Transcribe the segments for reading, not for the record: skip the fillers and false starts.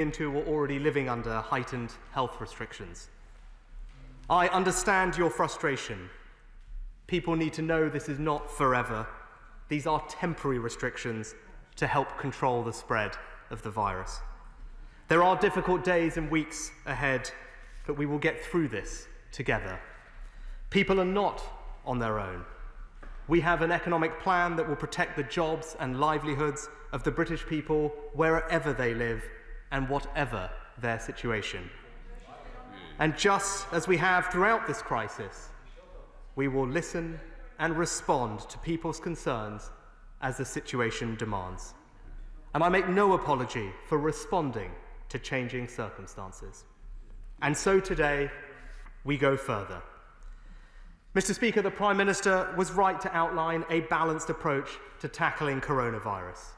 into or already living under heightened health restrictions. I understand your frustration. People need to know this is not forever. These are temporary restrictions to help control the spread of the virus. There are difficult days and weeks ahead, but we will get through this together. People are not on their own. We have an economic plan that will protect the jobs and livelihoods of the British people wherever they live and whatever their situation. And just as we have throughout this crisis, we will listen and respond to people's concerns as the situation demands. And I make no apology for responding to changing circumstances. And so today, we go further. Mr. Speaker, the Prime Minister was right to outline a balanced approach to tackling coronavirus,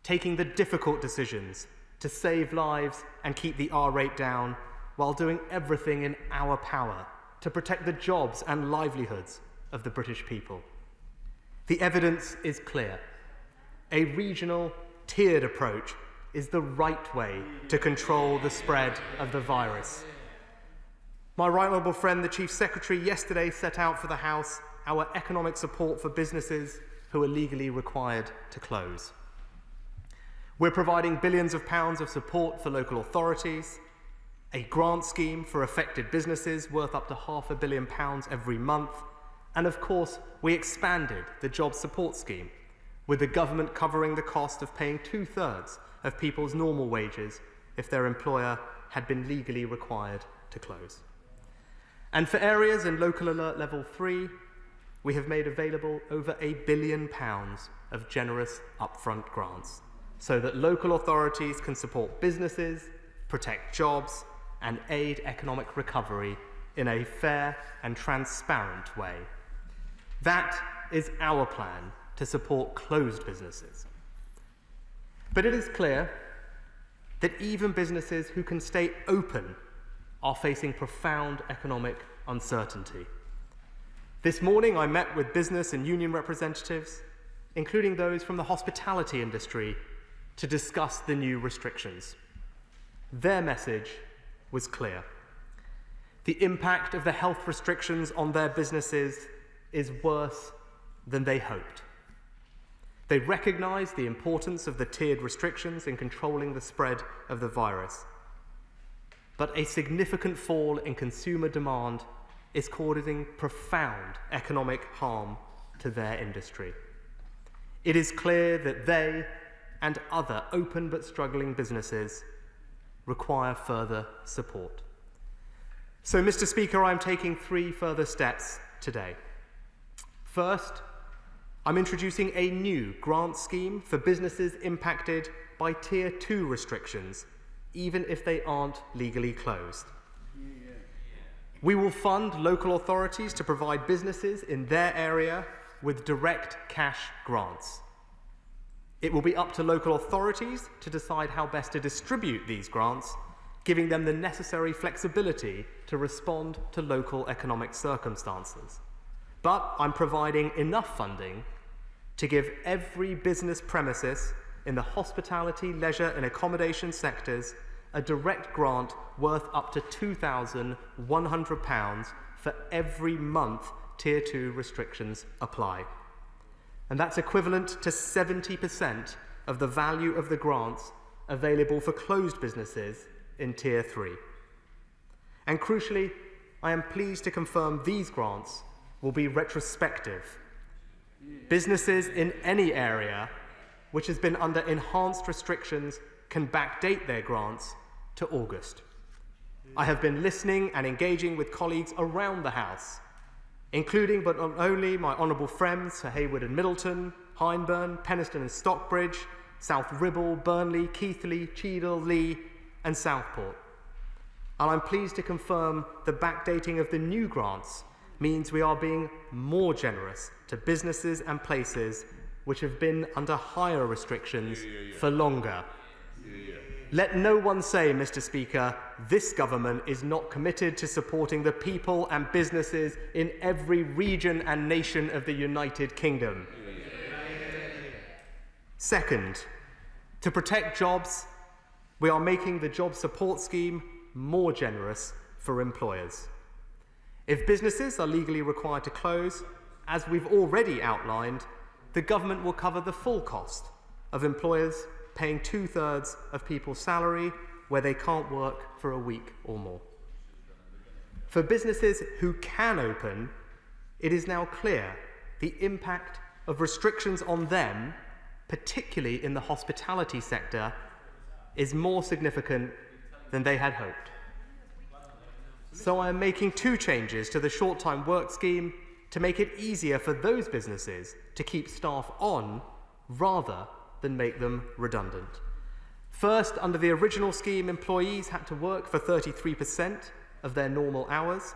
taking the difficult decisions to save lives and keep the R rate down while doing everything in our power to protect the jobs and livelihoods of the British people. The evidence is clear. A regional, tiered approach is the right way to control the spread of the virus. My right honourable friend, the Chief Secretary, yesterday set out for the House our economic support for businesses who are legally required to close. We're providing billions of pounds of support for local authorities, a grant scheme for affected businesses worth up to £500 million every month, and of course, we expanded the job support scheme, with the government covering the cost of paying 2/3 of people's normal wages if their employer had been legally required to close. And for areas in Local Alert Level 3, we have made available over £1 billion of generous upfront grants so that local authorities can support businesses, protect jobs, and aid economic recovery in a fair and transparent way. That is our plan to support closed businesses. But it is clear that even businesses who can stay open are facing profound economic uncertainty. This morning I met with business and union representatives, including those from the hospitality industry, to discuss the new restrictions. Their message was clear. The impact of the health restrictions on their businesses is worse than they hoped. They recognise the importance of the tiered restrictions in controlling the spread of the virus. But a significant fall in consumer demand is causing profound economic harm to their industry. It is clear that they and other open but struggling businesses require further support. So, Mr. Speaker, I'm taking 3 further steps today. First, I'm introducing a new grant scheme for businesses impacted by Tier 2 restrictions, even if they aren't legally closed. We will fund local authorities to provide businesses in their area with direct cash grants. It will be up to local authorities to decide how best to distribute these grants, giving them the necessary flexibility to respond to local economic circumstances. But I'm providing enough funding to give every business premises in the hospitality, leisure and accommodation sectors a direct grant worth up to £2,100 for every month Tier 2 restrictions apply. And that's equivalent to 70% of the value of the grants available for closed businesses in Tier 3. And crucially, I am pleased to confirm these grants will be retrospective. Businesses in any area which has been under enhanced restrictions can backdate their grants to August. I have been listening and engaging with colleagues around the House, including but not only my honourable friends Sir Hayward and Middleton, Hyndburn, Penistone and Stockbridge, South Ribble, Burnley, Keighley, Cheadle, Lee and Southport. And I'm pleased to confirm the backdating of the new grants means we are being more generous to businesses and places which have been under higher restrictions for longer. Let no one say, Mr. Speaker, this government is not committed to supporting the people and businesses in every region and nation of the United Kingdom. Second, to protect jobs We are making the job support scheme more generous for employers. If businesses are legally required to close, as we've already outlined, the government will cover the full cost of employers paying 2/3 of people's salary where they can't work for a week or more. For businesses who can open, it is now clear the impact of restrictions on them, particularly in the hospitality sector, is more significant than they had hoped. So I am making 2 changes to the short-time work scheme to make it easier for those businesses to keep staff on rather than make them redundant. First, under the original scheme, employees had to work for 33% of their normal hours.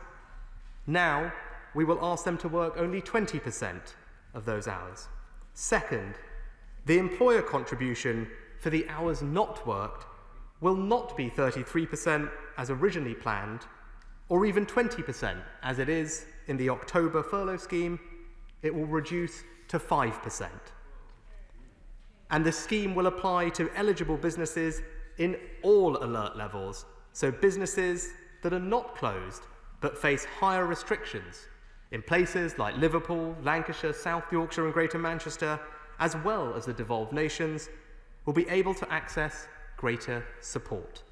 Now, we will ask them to work only 20% of those hours. Second, the employer contribution for the hours not worked will not be 33% as originally planned, or even 20% as it is in the October furlough scheme. It will reduce to 5%. And the scheme will apply to eligible businesses in all alert levels, so businesses that are not closed but face higher restrictions in places like Liverpool, Lancashire, South Yorkshire and Greater Manchester, as well as the devolved nations, will be able to access greater support.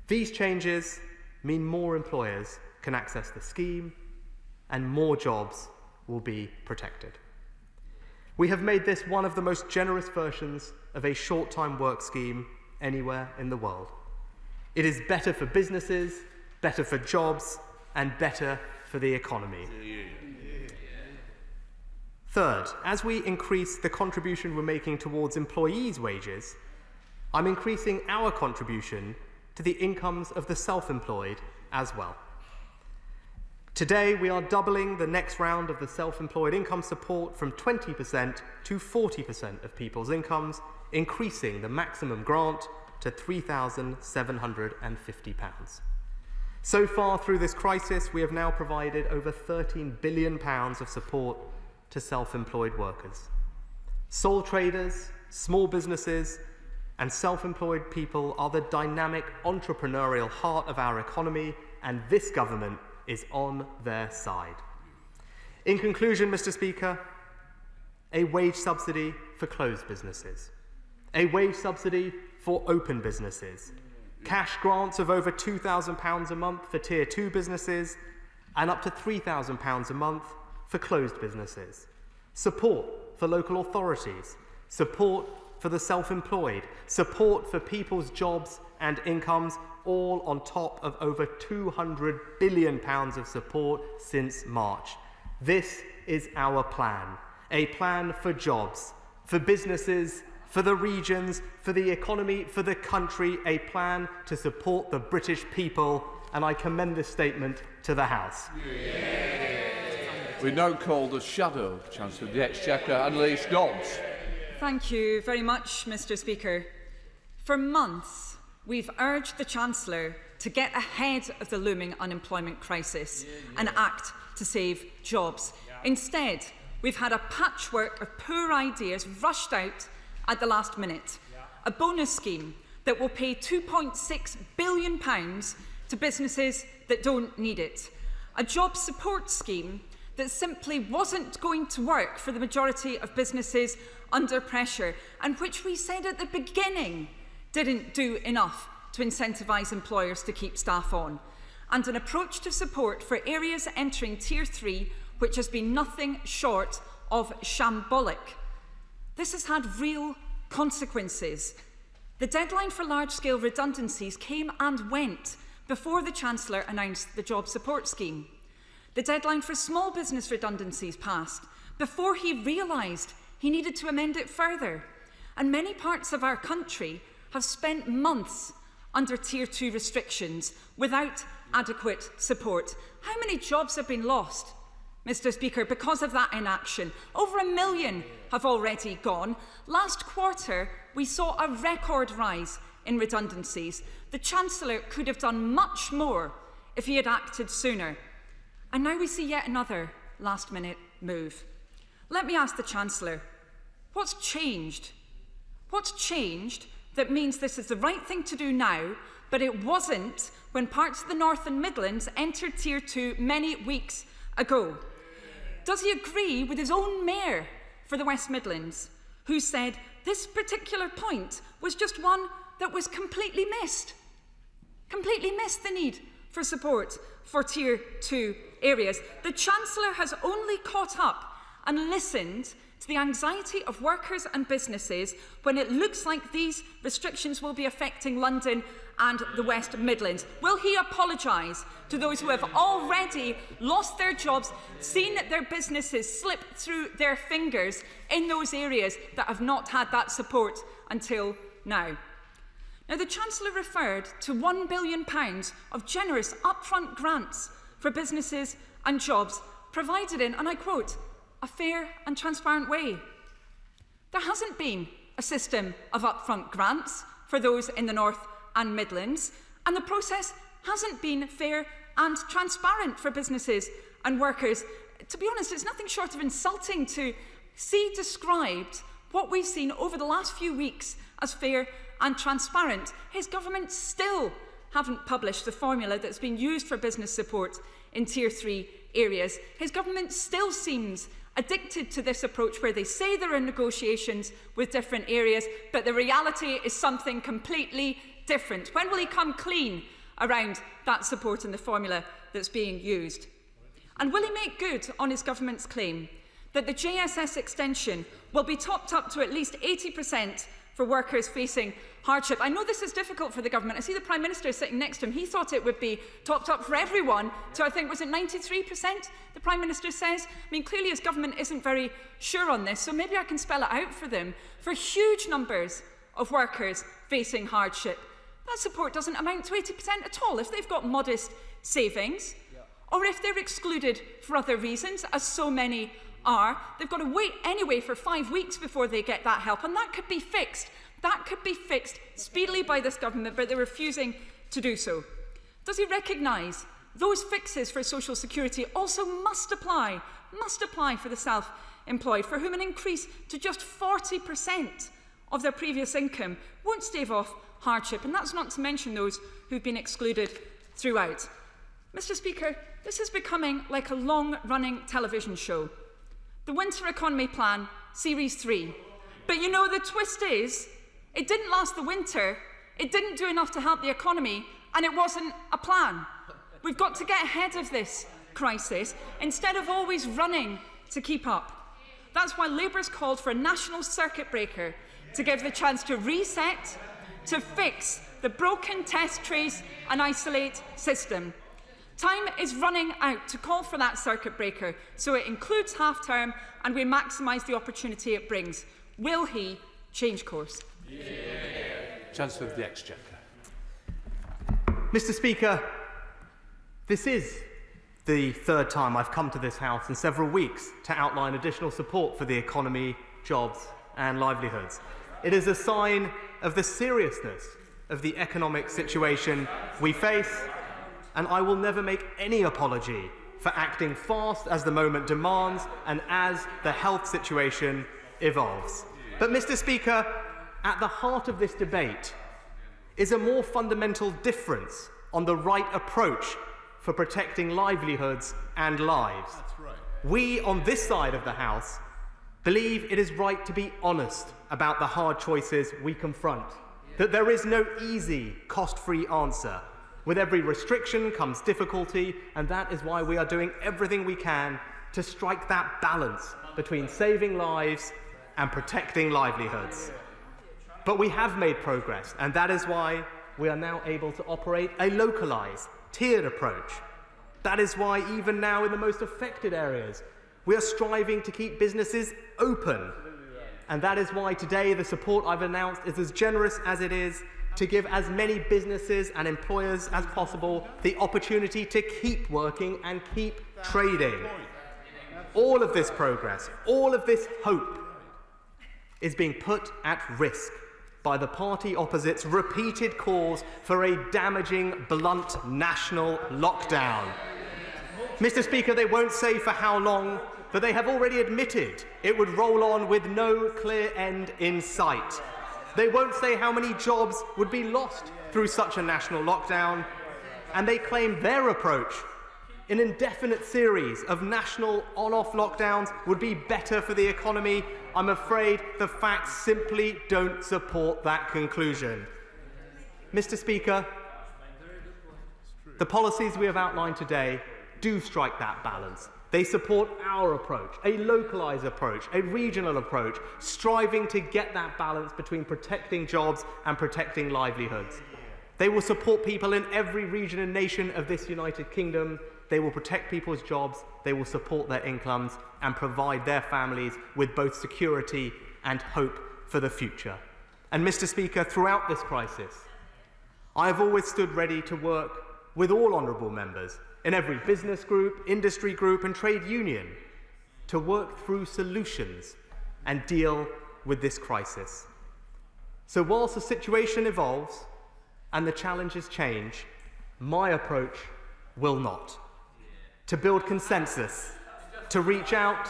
These changes mean more employers can access the scheme and more jobs will be protected. We have made this one of the most generous versions of a short-time work scheme anywhere in the world. It is better for businesses, better for jobs, and better for the economy. Third, as we increase the contribution we're making towards employees' wages, I'm increasing our contribution to the incomes of the self-employed as well. Today, we are doubling the next round of the self-employed income support from 20% to 40% of people's incomes, increasing the maximum grant to £3,750. So far through this crisis, we have now provided over £13 billion of support to self-employed workers. Sole traders, small businesses, and self-employed people are the dynamic entrepreneurial heart of our economy, and this government is on their side. In conclusion, Mr. Speaker, a wage subsidy for closed businesses, a wage subsidy for open businesses, cash grants of over £2,000 a month for Tier 2 businesses, and up to £3,000 a month for closed businesses, support for local authorities, support for the self-employed, support for people's jobs and incomes, all on top of over £200 billion of support since March. This is our plan, a plan for jobs, for businesses, for the regions, for the economy, for the country, a plan to support the British people, and I commend this statement to the House. We now call the Shadow Chancellor of the Exchequer, Annalise Dodds. Thank you very much, Mr. Speaker. For months, we've urged the Chancellor to get ahead of the looming unemployment crisis and act to save jobs. Instead, we've had a patchwork of poor ideas rushed out at the last minute. A bonus scheme that will pay £2.6 billion to businesses that don't need it. A job support scheme that simply wasn't going to work for the majority of businesses under pressure, and which we said at the beginning didn't do enough to incentivise employers to keep staff on. And an approach to support for areas entering Tier 3, which has been nothing short of shambolic. This has had real consequences. The deadline for large-scale redundancies came and went before the Chancellor announced the job support scheme. The deadline for small business redundancies passed before he realised he needed to amend it further. And many parts of our country have spent months under Tier 2 restrictions without adequate support. How many jobs have been lost, Mr. Speaker, because of that inaction? Over 1 million have already gone. Last quarter, we saw a record rise in redundancies. The Chancellor could have done much more if he had acted sooner. And now we see yet another last-minute move. Let me ask the Chancellor, what's changed? What's changed that means this is the right thing to do now, but it wasn't when parts of the North and Midlands entered Tier 2 many weeks ago? Does he agree with his own mayor for the West Midlands, who said this particular point was just one that was completely missed? Completely missed the need for support for Tier 2 areas. The Chancellor has only caught up and listened to the anxiety of workers and businesses when it looks like these restrictions will be affecting London and the West Midlands. Will he apologise to those who have already lost their jobs, seen their businesses slip through their fingers in those areas that have not had that support until now? Now, the Chancellor referred to £1 billion of generous upfront grants for businesses and jobs provided in, and I quote, a fair and transparent way. There hasn't been a system of upfront grants for those in the North and Midlands, and the process hasn't been fair and transparent for businesses and workers. To be honest, it's nothing short of insulting to see described what we've seen over the last few weeks as fair and transparent. His government still haven't published the formula that's been used for business support in Tier 3 areas. His government still seems addicted to this approach where they say there are negotiations with different areas, but the reality is something completely different. When will he come clean around that support and the formula that's being used? And will he make good on his government's claim that the JSS extension will be topped up to at least 80% for workers facing hardship? I know this is difficult for the government. I see the Prime Minister sitting next to him. He thought it would be topped up for everyone to, I think, was it 93%, the Prime Minister says? I mean, clearly his government isn't very sure on this, so maybe I can spell it out for them. For huge numbers of workers facing hardship, that support doesn't amount to 80% at all. If they've got modest savings, or if they're excluded for other reasons, as so many are, they've got to wait anyway for 5 weeks before they get that help, and that could be fixed. That could be fixed speedily by this government, but they're refusing to do so. Does he recognise those fixes for social security also must apply for the self-employed, for whom an increase to just 40% of their previous income won't stave off hardship, and that's not to mention those who've been excluded throughout. Mr. Speaker, this is becoming like a long-running television show. The Winter Economy Plan, Series 3. But you know, the twist is, it didn't last the winter, it didn't do enough to help the economy, and it wasn't a plan. We've got to get ahead of this crisis, instead of always running to keep up. That's why Labour's called for a national circuit breaker to give the chance to reset, to fix the broken test, trace and isolate system. Time is running out to call for that circuit breaker, so it includes half-term and we maximise the opportunity it brings. Will he change course? Yeah. Chancellor of the Exchequer. Mr. Speaker, this is the third time I've come to this House in several weeks to outline additional support for the economy, jobs and livelihoods. It is a sign of the seriousness of the economic situation we face, and I will never make any apology for acting fast as the moment demands and as the health situation evolves. But, Mr. Speaker, at the heart of this debate is a more fundamental difference on the right approach for protecting livelihoods and lives. That's right. We, on this side of the House, believe it is right to be honest about the hard choices we confront, that there is no easy, cost-free answer. With every restriction comes difficulty, and that is why we are doing everything we can to strike that balance between saving lives and protecting livelihoods. But we have made progress, and that is why we are now able to operate a localised, tiered approach. That is why even now in the most affected areas, we are striving to keep businesses open. And that is why today the support I've announced is as generous as it is to give as many businesses and employers as possible the opportunity to keep working and keep trading. All of this progress, all of this hope is being put at risk by the party opposite's repeated calls for a damaging, blunt national lockdown. Mr. Speaker, they won't say for how long, but they have already admitted it would roll on with no clear end in sight. They won't say how many jobs would be lost through such a national lockdown. And they claim their approach, an indefinite series of national on-off lockdowns, would be better for the economy. I'm afraid the facts simply don't support that conclusion. Mr. Speaker, the policies we have outlined today do strike that balance. They support our approach, a localised approach, a regional approach, striving to get that balance between protecting jobs and protecting livelihoods. They will support people in every region and nation of this United Kingdom. They will protect people's jobs, they will support their incomes and provide their families with both security and hope for the future. And Mr. Speaker, throughout this crisis, I have always stood ready to work with all honourable members in every business group, industry group and trade union to work through solutions and deal with this crisis. So whilst the situation evolves and the challenges change, my approach will not. To build consensus, to reach out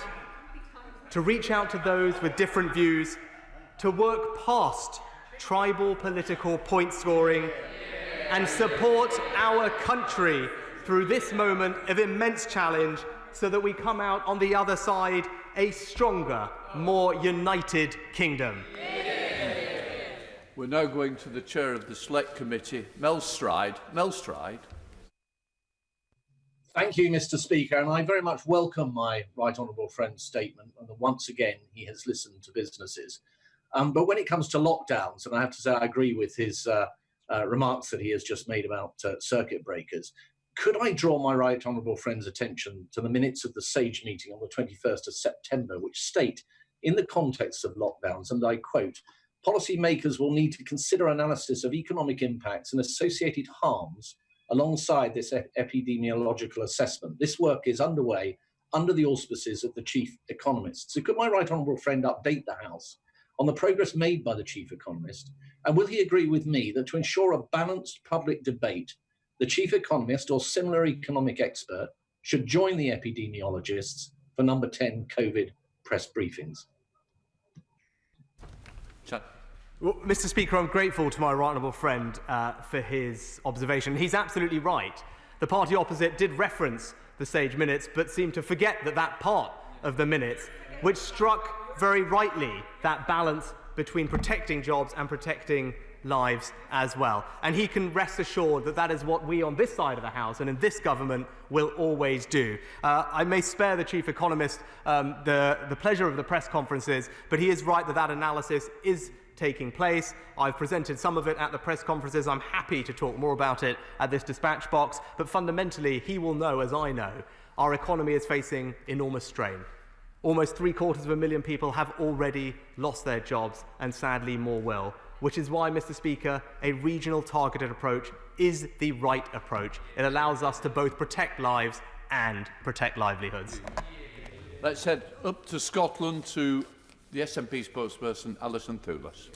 to those with different views, to work past tribal political point scoring and support our country through this moment of immense challenge so that we come out on the other side a stronger, more united kingdom. We're now going to the chair of the Select Committee, Mel Stride. Mel Stride. Thank you, Mr. Speaker, and I very much welcome my right honourable friend's statement, and that once again he has listened to businesses. But when it comes to lockdowns, and I have to say I agree with his remarks that he has just made about circuit breakers, could I draw my right honourable friend's attention to the minutes of the SAGE meeting on the 21st of September, which state, in the context of lockdowns, and I quote, "Policymakers will need to consider analysis of economic impacts and associated harms alongside this epidemiological assessment. This work is underway under the auspices of the Chief Economist." So could my right honourable friend update the House on the progress made by the Chief Economist? And will he agree with me that to ensure a balanced public debate, the Chief Economist or similar economic expert should join the epidemiologists for number 10 COVID press briefings? Well, Mr. Speaker, I'm grateful to my right honourable friend for his observation. He's absolutely right. The party opposite did reference the SAGE minutes, but seemed to forget that part of the minutes, which struck very rightly that balance between protecting jobs and protecting lives as well. And he can rest assured that that is what we on this side of the House and in this government will always do. I may spare the Chief Economist the pleasure of the press conferences, but he is right that that analysis is taking place. I've presented some of it at the press conferences. I'm happy to talk more about it at this dispatch box, but fundamentally he will know, as I know, our economy is facing enormous strain. Almost 750,000 people have already lost their jobs, and sadly more will, which is why, Mr. Speaker, a regional targeted approach is the right approach. It allows us to both protect lives and protect livelihoods. Let's head up to Scotland to the SNP spokesperson, Alison Thewlis.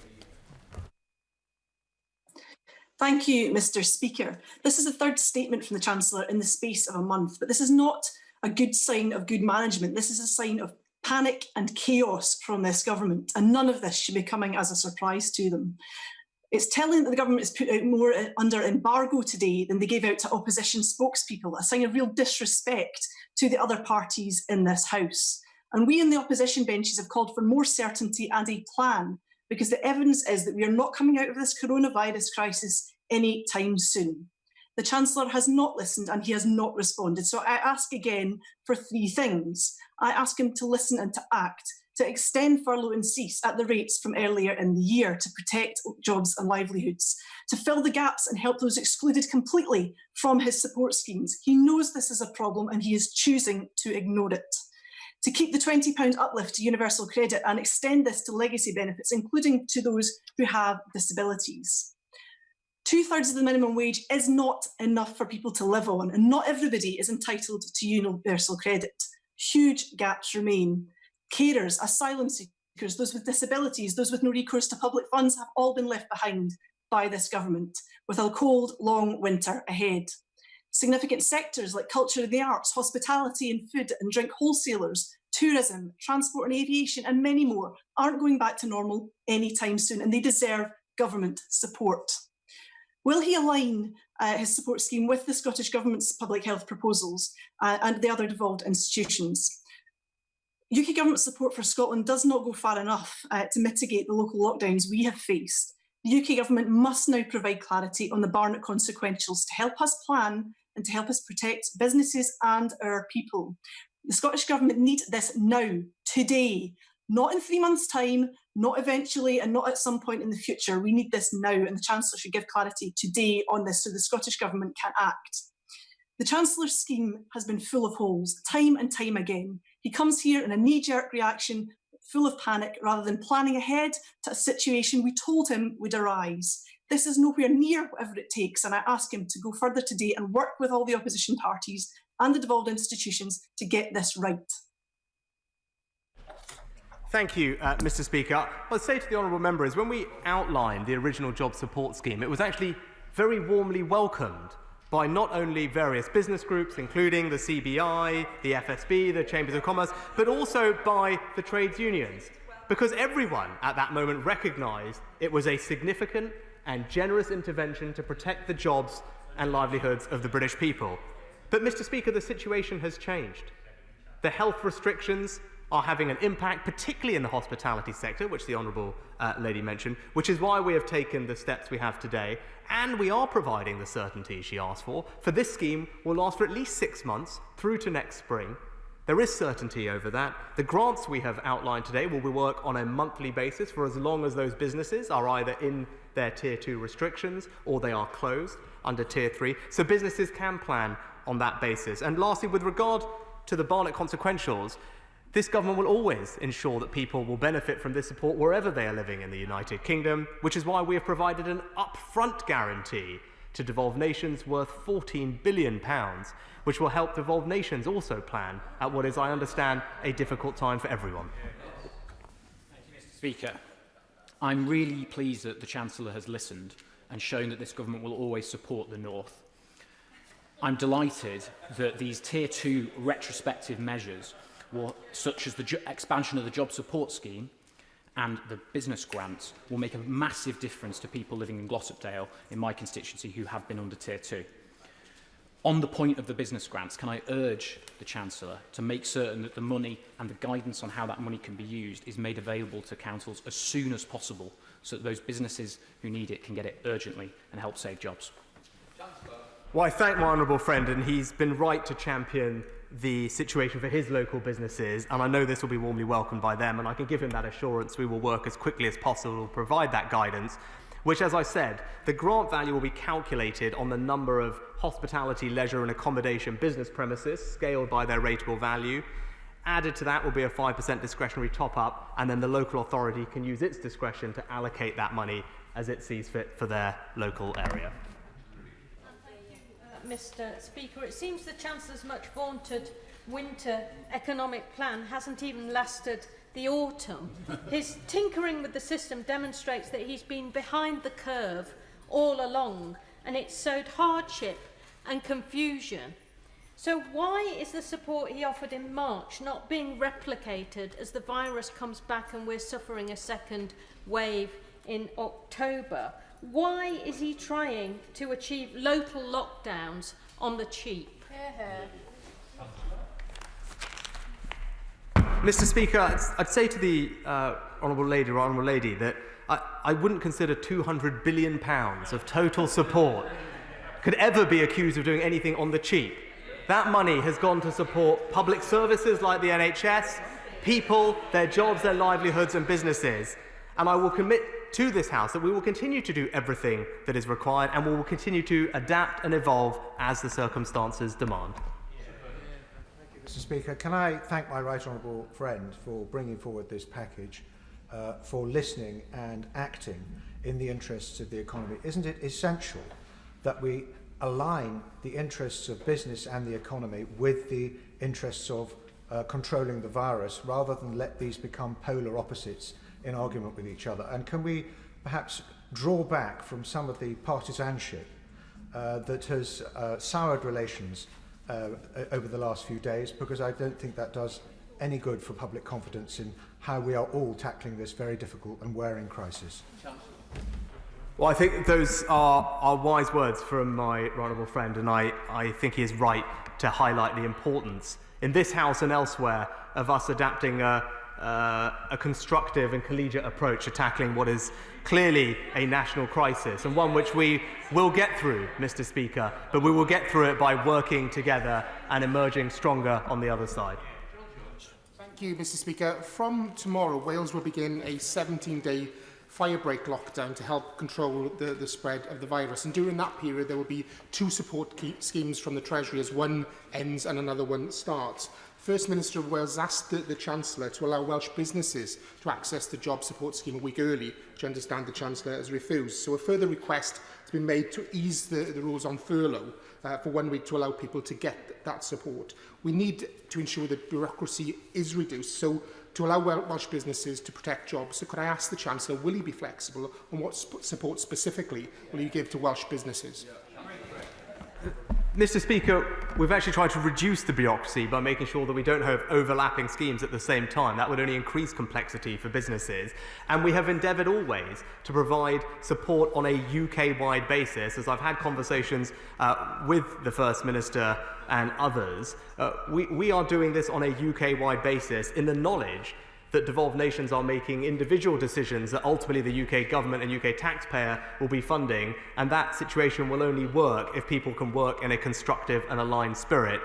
Thank you, Mr. Speaker. This is the third statement from the Chancellor in the space of a month, but this is not a good sign of good management. This is a sign of panic and chaos from this government, and none of this should be coming as a surprise to them. It's telling that the government has put out more under embargo today than they gave out to opposition spokespeople, a sign of real disrespect to the other parties in this House. And we in the opposition benches have called for more certainty and a plan, because the evidence is that we are not coming out of this coronavirus crisis any time soon. The Chancellor has not listened and he has not responded. So I ask again for three things. I ask him to listen and to act, to extend furlough and cease at the rates from earlier in the year to protect jobs and livelihoods, to fill the gaps and help those excluded completely from his support schemes. He knows this is a problem and he is choosing to ignore it. To keep the £20 uplift to universal credit and extend this to legacy benefits, including to those who have disabilities. 2/3 of the minimum wage is not enough for people to live on, and not everybody is entitled to universal credit. Huge gaps remain. Carers, asylum seekers, those with disabilities, those with no recourse to public funds have all been left behind by this government, with a cold, long winter ahead. Significant sectors like culture and the arts, hospitality and food and drink wholesalers tourism, transport and aviation, and many more aren't going back to normal anytime soon, and they deserve government support. Will he align his support scheme with the Scottish Government's public health proposals and the other devolved institutions? UK Government support for Scotland does not go far enough to mitigate the local lockdowns we have faced. The UK Government must now provide clarity on the Barnett consequentials to help us plan and to help us protect businesses and our people. The Scottish Government needs this now, today, not in 3 months' time, not eventually, and not at some point in the future. We need this now, and the Chancellor should give clarity today on this so the Scottish Government can act. The Chancellor's scheme has been full of holes, time and time again. He comes here in a knee-jerk reaction, full of panic, rather than planning ahead to a situation we told him would arise. This is nowhere near whatever it takes, and I ask him to go further today and work with all the opposition parties and the devolved institutions to get this right. Thank you, Mr. Speaker. I'll say to the honourable member is when we outlined the original job support scheme, it was actually very warmly welcomed by not only various business groups, including the CBI, the FSB, the Chambers of Commerce, but also by the trades unions, because everyone at that moment recognised it was a significant and generous intervention to protect the jobs and livelihoods of the British people. But, Mr. Speaker, the situation has changed. The health restrictions are having an impact, particularly in the hospitality sector, which the Honourable Lady mentioned, which is why we have taken the steps we have today, and we are providing the certainty she asked for. For this scheme will last for at least 6 months through to next spring. There is certainty over that. The grants we have outlined today will work on a monthly basis for as long as those businesses are either in their Tier 2 restrictions or they are closed under Tier 3, so businesses can plan on that basis. And lastly, with regard to the Barnett consequentials, this government will always ensure that people will benefit from this support wherever they are living in the United Kingdom, which is why we have provided an upfront guarantee to devolved nations worth £14 billion, which will help devolved nations also plan at what is, I understand, a difficult time for everyone. Thank you, Mr. Speaker. I'm really pleased that the Chancellor has listened and shown that this government will always support the North. I'm delighted that these Tier 2 retrospective measures, such as the expansion of the job support scheme and the business grants, will make a massive difference to people living in Glossopdale, in my constituency, who have been under Tier 2. On the point of the business grants, can I urge the Chancellor to make certain that the money and the guidance on how that money can be used is made available to councils as soon as possible, so that those businesses who need it can get it urgently and help save jobs? Well, I thank my honourable friend, and he's been right to champion the situation for his local businesses, and I know this will be warmly welcomed by them, and I can give him that assurance we will work as quickly as possible to provide that guidance, which, as I said, the grant value will be calculated on the number of hospitality, leisure and accommodation business premises, scaled by their rateable value. Added to that will be a 5% discretionary top-up, and then the local authority can use its discretion to allocate that money as it sees fit for their local area. Mr. Speaker, it seems the Chancellor's much vaunted winter economic plan hasn't even lasted the autumn. His tinkering with the system demonstrates that he's been behind the curve all along, and it's sowed hardship and confusion. So why is the support he offered in March not being replicated as the virus comes back and we're suffering a second wave in October? Why is he trying to achieve local lockdowns on the cheap? Mr. Speaker, I'd say to the honourable lady that I wouldn't consider £200 billion of total support could ever be accused of doing anything on the cheap. That money has gone to support public services like the NHS, people, their jobs, their livelihoods and businesses. And I will commit to this House that we will continue to do everything that is required, and we will continue to adapt and evolve as the circumstances demand. Mr. Speaker, can I thank my right honourable friend for bringing forward this package, for listening and acting in the interests of the economy. Isn't it essential that we align the interests of business and the economy with the interests of controlling the virus, rather than let these become polar opposites in argument with each other? And can we perhaps draw back from some of the partisanship that has soured relations over the last few days, because I don't think that does any good for public confidence in how we are all tackling this very difficult and wearing crisis? Well, I think those are wise words from my honourable friend, and I think he is right to highlight the importance in this House and elsewhere of us adapting a constructive and collegiate approach to tackling what is clearly a national crisis, and one which we will get through, Mr. Speaker, but we will get through it by working together and emerging stronger on the other side. Thank you, Mr. Speaker. From tomorrow, Wales will begin a 17-day firebreak lockdown to help control the spread of the virus. And during that period, there will be two support schemes from the Treasury as one ends and another one starts. First Minister of Wales asked the Chancellor to allow Welsh businesses to access the job support scheme a week early, which I understand the Chancellor has refused. So a further request has been made to ease the rules on furlough for 1 week to allow people to get that support. We need to ensure that bureaucracy is reduced, so to allow Welsh businesses to protect jobs. So could I ask the Chancellor, will he be flexible on what support specifically will he give to Welsh businesses? Mr. Speaker, we've actually tried to reduce the bureaucracy by making sure that we don't have overlapping schemes at the same time. That would only increase complexity for businesses. And we have endeavoured always to provide support on a UK-wide basis. As I've had conversations with the First Minister and others, we are doing this on a UK-wide basis in the knowledge that devolved nations are making individual decisions that ultimately the UK government and UK taxpayer will be funding, and that situation will only work if people can work in a constructive and aligned spirit,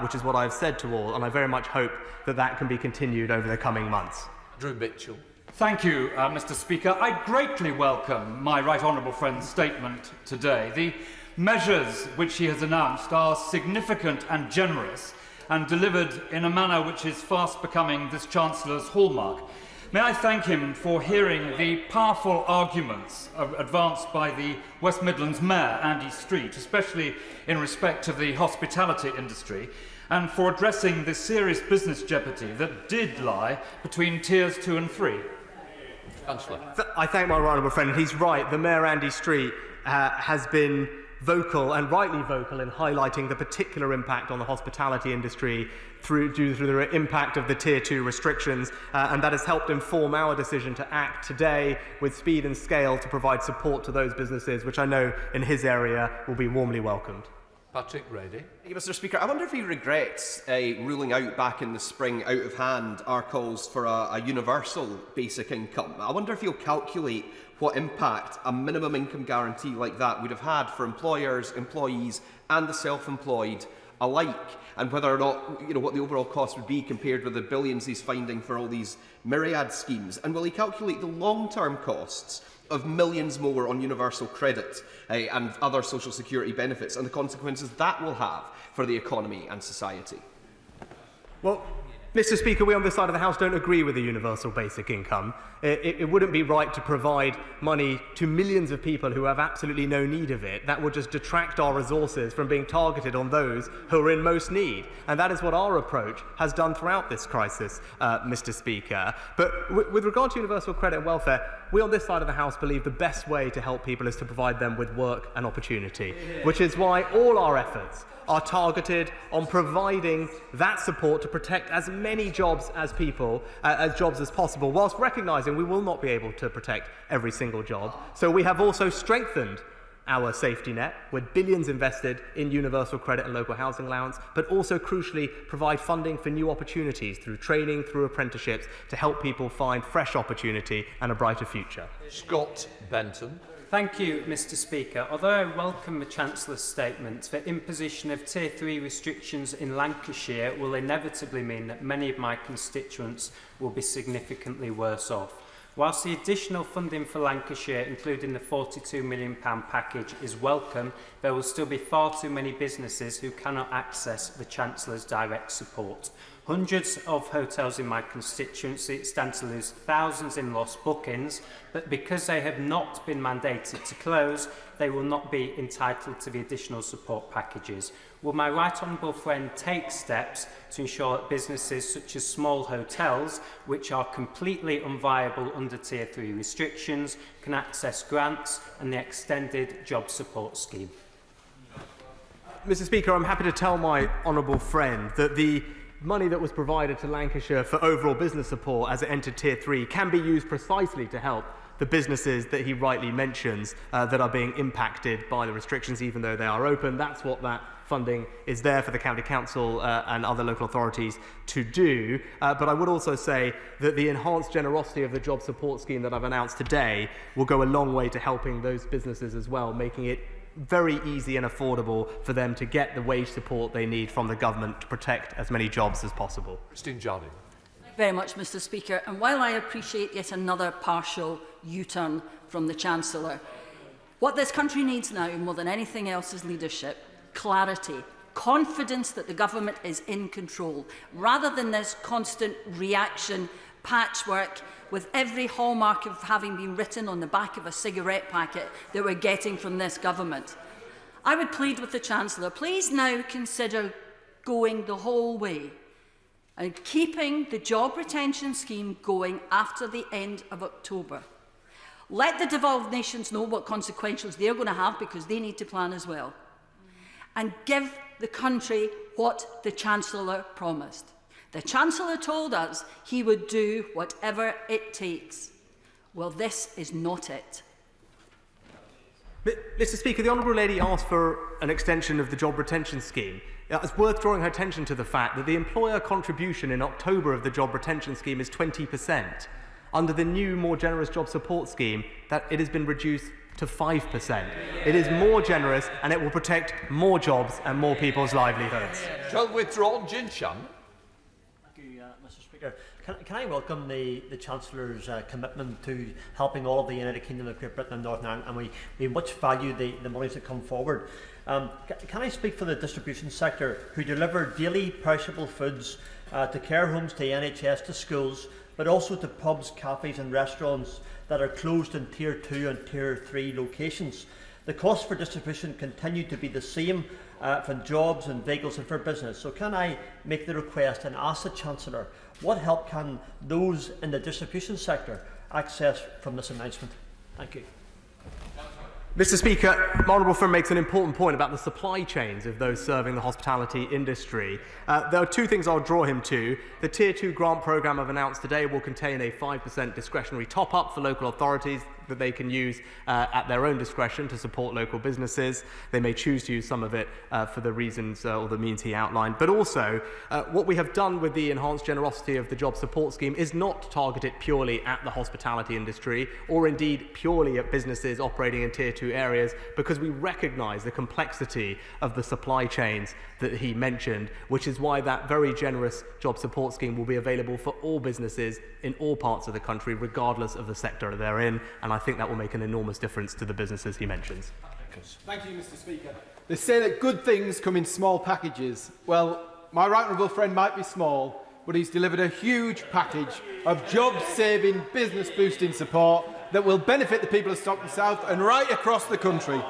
which is what I've said to all, and I very much hope that that can be continued over the coming months. Drew Mitchell. Thank you, Mr. Speaker. I greatly welcome my right honourable friend's statement today. The measures which he has announced are significant and generous, and delivered in a manner which is fast becoming this Chancellor's hallmark. May I thank him for hearing the powerful arguments advanced by the West Midlands Mayor, Andy Street, especially in respect of the hospitality industry, and for addressing the serious business jeopardy that did lie between tiers 2 and 3. Chancellor. I thank my honourable friend. He's right. The Mayor, Andy Street, has been vocal, and rightly vocal, in highlighting the particular impact on the hospitality industry due to the impact of the Tier 2 restrictions, and that has helped inform our decision to act today with speed and scale to provide support to those businesses, which I know in his area will be warmly welcomed. Patrick Brady. Thank you, Mr. Speaker. I wonder if he regrets ruling out back in the spring, out of hand, our calls for a universal basic income. I wonder if he'll calculate what impact a minimum income guarantee like that would have had for employers, employees and the self-employed alike, and whether or not, what the overall cost would be compared with the billions he's finding for all these myriad schemes. And will he calculate the long-term costs of millions more on universal credit and other social security benefits, and the consequences that will have for the economy and society? Well, Mr. Speaker, we on this side of the House don't agree with the universal basic income. It wouldn't be right to provide money to millions of people who have absolutely no need of it. That would just detract our resources from being targeted on those who are in most need. And that is what our approach has done throughout this crisis, Mr. Speaker. But with regard to universal credit and welfare, we on this side of the House believe the best way to help people is to provide them with work and opportunity, which is why all our efforts are targeted on providing that support to protect as many jobs as possible, whilst recognising we will not be able to protect every single job. So we have also strengthened our safety net with billions invested in universal credit and local housing allowance, but also crucially provide funding for new opportunities through training, through apprenticeships, to help people find fresh opportunity and a brighter future. Scott Benton. Thank you, Mr. Speaker. Although I welcome the Chancellor's statement, the imposition of Tier 3 restrictions in Lancashire will inevitably mean that many of my constituents will be significantly worse off. Whilst the additional funding for Lancashire, including the £42 million package, is welcome, there will still be far too many businesses who cannot access the Chancellor's direct support. Hundreds of hotels in my constituency stand to lose thousands in lost bookings, but because they have not been mandated to close, they will not be entitled to the additional support packages. Will my right honourable friend take steps to ensure that businesses such as small hotels, which are completely unviable under Tier 3 restrictions, can access grants and the extended job support scheme? Mr. Speaker, I'm happy to tell my honourable friend that the money that was provided to Lancashire for overall business support as it entered Tier 3 can be used precisely to help the businesses that he rightly mentions that are being impacted by the restrictions, even though they are open. That's what that funding is there for the County Council and other local authorities to do. But I would also say that the enhanced generosity of the job support scheme that I've announced today will go a long way to helping those businesses as well, making it very easy and affordable for them to get the wage support they need from the government to protect as many jobs as possible. Christine Jardine. Very much, Mr. Speaker. And while I appreciate yet another partial U-turn from the Chancellor, what this country needs now more than anything else is leadership, clarity, confidence that the government is in control, rather than this constant reaction patchwork with every hallmark of having been written on the back of a cigarette packet that we're getting from this government. I would plead with the Chancellor, please now consider going the whole way and keeping the job retention scheme going after the end of October. Let the devolved nations know what consequences they're going to have, because they need to plan as well. And give the country what the Chancellor promised. The Chancellor told us he would do whatever it takes. Well, this is not it. Mr. Speaker, the Honourable Lady asked for an extension of the job retention scheme. It's worth drawing her attention to the fact that the employer contribution in October of the job retention scheme is 20%. Under the new, more generous job support scheme, that it has been reduced to 5%. It is more generous and it will protect more jobs and more people's livelihoods. Shall withdrawn, Jin Chan. Thank you, Mr. Speaker. Can I welcome the Chancellor's commitment to helping all of the United Kingdom of Great Britain and Northern Ireland, and we much value the monies that come forward. Can I speak for the distribution sector, who deliver daily perishable foods to care homes, to NHS, to schools, but also to pubs, cafes and restaurants that are closed in Tier 2 and Tier 3 locations? The costs for distribution continue to be the same for jobs and vehicles and for business. So can I make the request and ask the Chancellor, what help can those in the distribution sector access from this announcement? Thank you. Mr. Speaker, my honourable friend makes an important point about the supply chains of those serving the hospitality industry. There are two things I'll draw him to. The Tier 2 grant programme I've announced today will contain a 5% discretionary top-up for local authorities that they can use at their own discretion to support local businesses. They may choose to use some of it for the reasons or the means he outlined. But also, what we have done with the enhanced generosity of the job support scheme is not targeted purely at the hospitality industry, or indeed purely at businesses operating in Tier 2 areas, because we recognise the complexity of the supply chains that he mentioned, which is why that very generous job support scheme will be available for all businesses in all parts of the country, regardless of the sector they're in. And I think that will make an enormous difference to the businesses he mentions. Thank you, Mr. Speaker. They say that good things come in small packages. Well, my right honourable friend might be small, but he's delivered a huge package of job-saving, business-boosting support that will benefit the people of Stockton South and right across the country.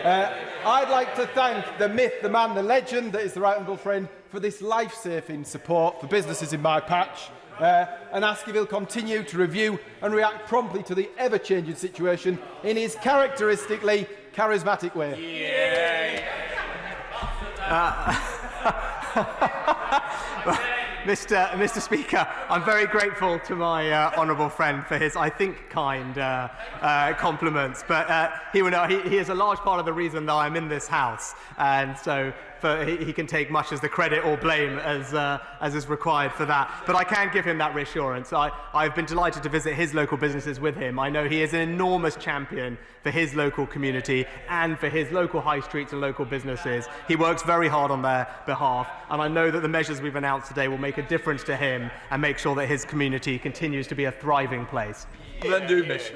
I'd like to thank the myth, the man, the legend that is the right honourable friend for this life-saving support for businesses in my patch, and ask if he'll continue to review and react promptly to the ever-changing situation in his characteristically charismatic way. Mr. Speaker, I'm very grateful to my honourable friend for his, I think, kind compliments, but he will know he is a large part of the reason that I'm in this House, and so he can take much as the credit or blame as is required for that. But I can give him that reassurance. I've been delighted to visit his local businesses with him. I know he is an enormous champion for his local community and for his local high streets and local businesses. He works very hard on their behalf, and I know that the measures we've announced today will make a difference to him and make sure that his community continues to be a thriving place. Then do mission.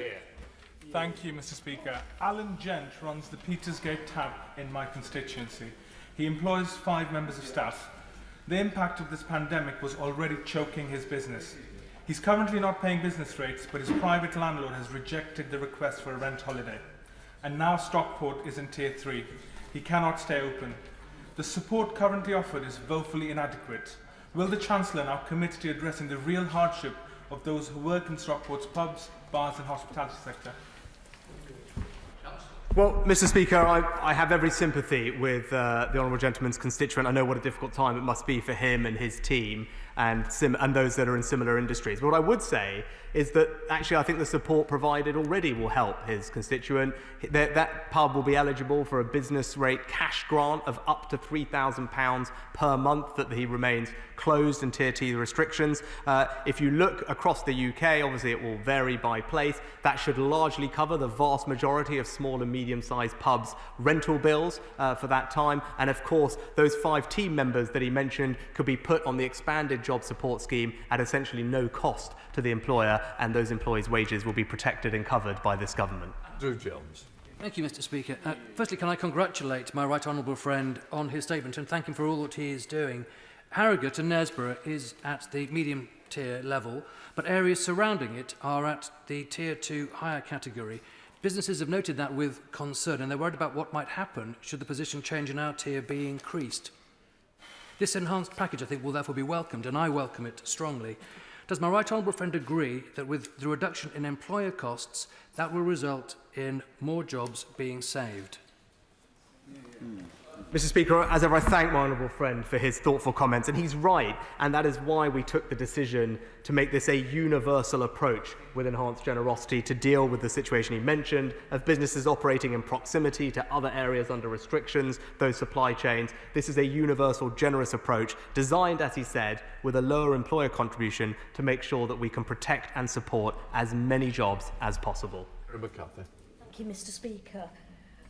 Thank you, Mr. Speaker. Alan Gent runs the Petersgate Tap in my constituency. He employs 5 members of staff. The impact of this pandemic was already choking his business. He's currently not paying business rates, but his private landlord has rejected the request for a rent holiday. And now Stockport is in Tier 3. He cannot stay open. The support currently offered is woefully inadequate. Will the Chancellor now commit to addressing the real hardship of those who work in Stockport's pubs, bars and hospitality sector? Well, Mr. Speaker, I have every sympathy with the honourable gentleman's constituent. I know what a difficult time it must be for him and his team and those that are in similar industries. But what I would say is that actually I think the support provided already will help his constituent. That pub will be eligible for a business rate cash grant of up to £3,000 per month that he remains closed in Tier 2 restrictions. If you look across the UK, obviously it will vary by place. That should largely cover the vast majority of small and medium-sized pubs' rental bills for that time. And of course, those 5 team members that he mentioned could be put on the expanded job support scheme at essentially no cost to the employer, and those employees' wages will be protected and covered by this government. Drew Jones. Thank you, Mr. Speaker. Firstly, can I congratulate my right honourable friend on his statement and thank him for all that he is doing. Harrogate and Knaresborough is at the medium tier level, but areas surrounding it are at the Tier 2 higher category. Businesses have noted that with concern, and they're worried about what might happen should the position change in our tier be increased. This enhanced package, I think, will therefore be welcomed, and I welcome it strongly. Does my right honourable friend agree that with the reduction in employer costs, that will result in more jobs being saved? Mr. Speaker, as ever, I thank my honourable friend for his thoughtful comments, and he's right, and that is why we took the decision to make this a universal approach with enhanced generosity to deal with the situation he mentioned of businesses operating in proximity to other areas under restrictions, those supply chains. This is a universal, generous approach designed, as he said, with a lower employer contribution to make sure that we can protect and support as many jobs as possible. McCarthy. Thank you, Mr. Speaker.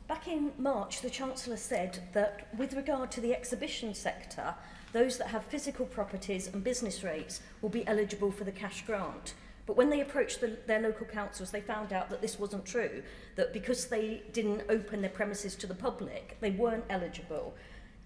Back in March, the Chancellor said that with regard to the exhibition sector, those that have physical properties and business rates will be eligible for the cash grant. But when they approached their local councils, they found out that this wasn't true, that because they didn't open their premises to the public, they weren't eligible.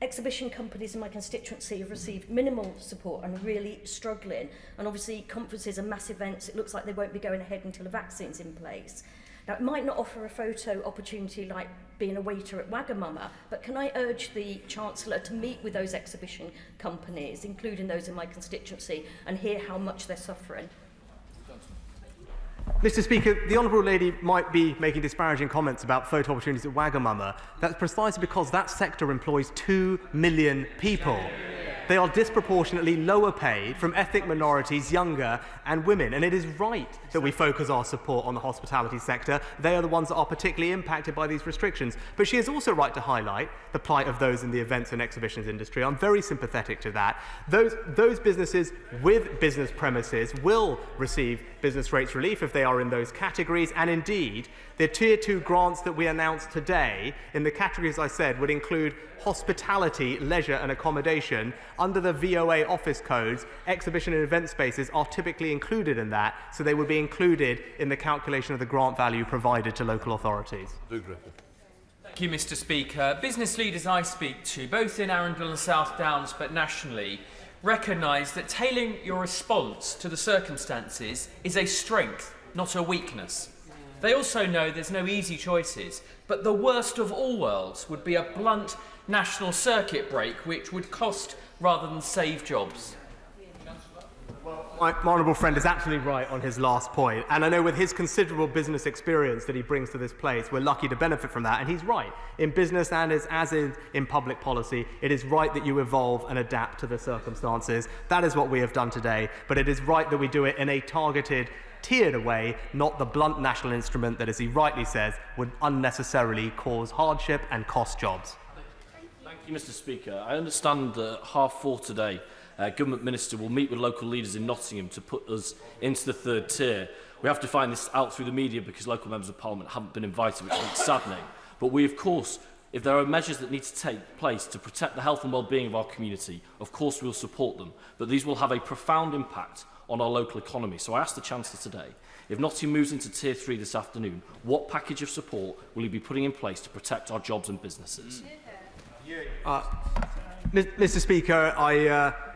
Exhibition companies in my constituency have received minimal support and are really struggling. And obviously, conferences and mass events, it looks like they won't be going ahead until a vaccine's in place. Now, it might not offer a photo opportunity like being a waiter at Wagamama, but can I urge the Chancellor to meet with those exhibition companies, including those in my constituency, and hear how much they're suffering? Mr. Speaker, the Honourable Lady might be making disparaging comments about photo opportunities at Wagamama. That's precisely because that sector employs 2 million people. They are disproportionately lower paid from ethnic minorities, younger and women. And it is right that we focus our support on the hospitality sector. They are the ones that are particularly impacted by these restrictions. But she is also right to highlight the plight of those in the events and exhibitions industry. I'm very sympathetic to that. Those businesses with business premises will receive business rates relief if they are in those categories. And indeed, the Tier 2 grants that we announced today in the categories I said would include hospitality, leisure and accommodation. Under the VOA office codes, exhibition and event spaces are typically included in that, so they would be included in the calculation of the grant value provided to local authorities. Thank you, Mr. Speaker. Business leaders I speak to, both in Arundel and South Downs but nationally, recognise that tailoring your response to the circumstances is a strength, not a weakness. They also know there's no easy choices, but the worst of all worlds would be a blunt national circuit break which would cost rather than save jobs. My honourable friend is absolutely right on his last point, and I know with his considerable business experience that he brings to this place, we're lucky to benefit from that, and he's right. In business and as in public policy, it is right that you evolve and adapt to the circumstances. That is what we have done today, but it is right that we do it in a targeted, tiered way, not the blunt national instrument that, as he rightly says, would unnecessarily cause hardship and cost jobs. Thank you, Mr. Speaker. I understand that 4:30 today, Government Minister will meet with local leaders in Nottingham to put us into the 3rd tier. We have to find this out through the media because local members of Parliament haven't been invited, which is saddening. But we, of course, if there are measures that need to take place to protect the health and well-being of our community, of course we'll support them. But these will have a profound impact on our local economy. So I asked the Chancellor today, if Nottingham moves into Tier 3 this afternoon, what package of support will he be putting in place to protect our jobs and businesses? Mr. Speaker,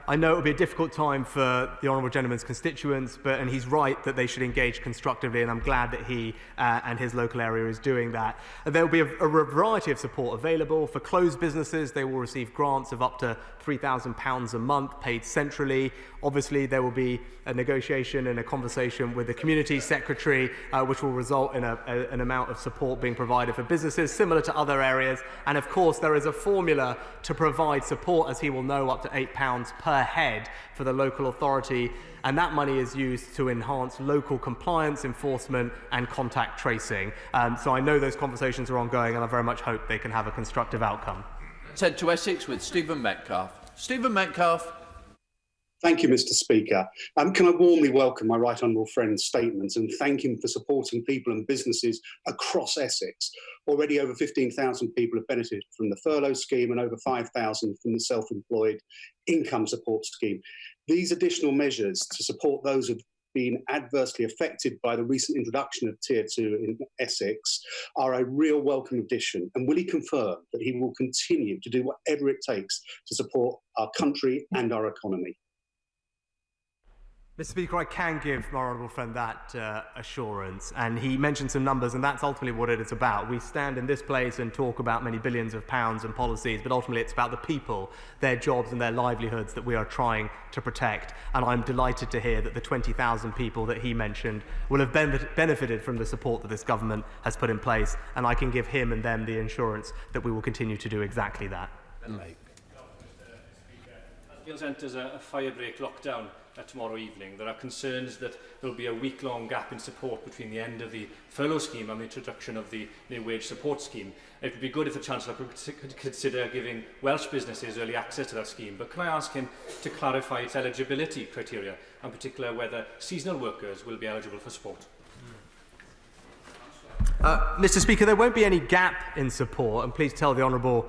I know it will be a difficult time for the honourable gentleman's constituents, and he's right that they should engage constructively, and I'm glad that he and his local area is doing that. There will be a variety of support available. For closed businesses, they will receive grants of up to £3,000 a month paid centrally. Obviously, there will be a negotiation and a conversation with the Community Secretary, which will result in an amount of support being provided for businesses, similar to other areas. And of course, there is a formula to provide support, as he will know, up to £8 per head for the local authority. And that money is used to enhance local compliance, enforcement and contact tracing. So I know those conversations are ongoing, and I very much hope they can have a constructive outcome. Head to Essex with Stephen Metcalfe. Stephen Metcalfe. Thank you, Mr. Speaker. Can I warmly welcome my right honourable friend's statements and thank him for supporting people and businesses across Essex. Already over 15,000 people have benefited from the furlough scheme and over 5,000 from the self-employed income support scheme. These additional measures to support those who have been adversely affected by the recent introduction of Tier 2 in Essex are a real welcome addition. And will he confirm that he will continue to do whatever it takes to support our country and our economy? Mr. Speaker, I can give my honourable friend that assurance, and he mentioned some numbers, and that's ultimately what it is about. We stand in this place and talk about many billions of pounds and policies, but ultimately it's about the people, their jobs and their livelihoods that we are trying to protect. And I'm delighted to hear that the 20,000 people that he mentioned will have benefited from the support that this government has put in place, and I can give him and them the assurance that we will continue to do exactly that. Wales enters a firebreak lockdown tomorrow evening. There are concerns that there will be a week-long gap in support between the end of the furlough scheme and the introduction of the new wage support scheme. It would be good if the Chancellor could consider giving Welsh businesses early access to that scheme, but can I ask him to clarify its eligibility criteria, and in particular whether seasonal workers will be eligible for support? Mr. Speaker, there won't be any gap in support, and please tell the honourable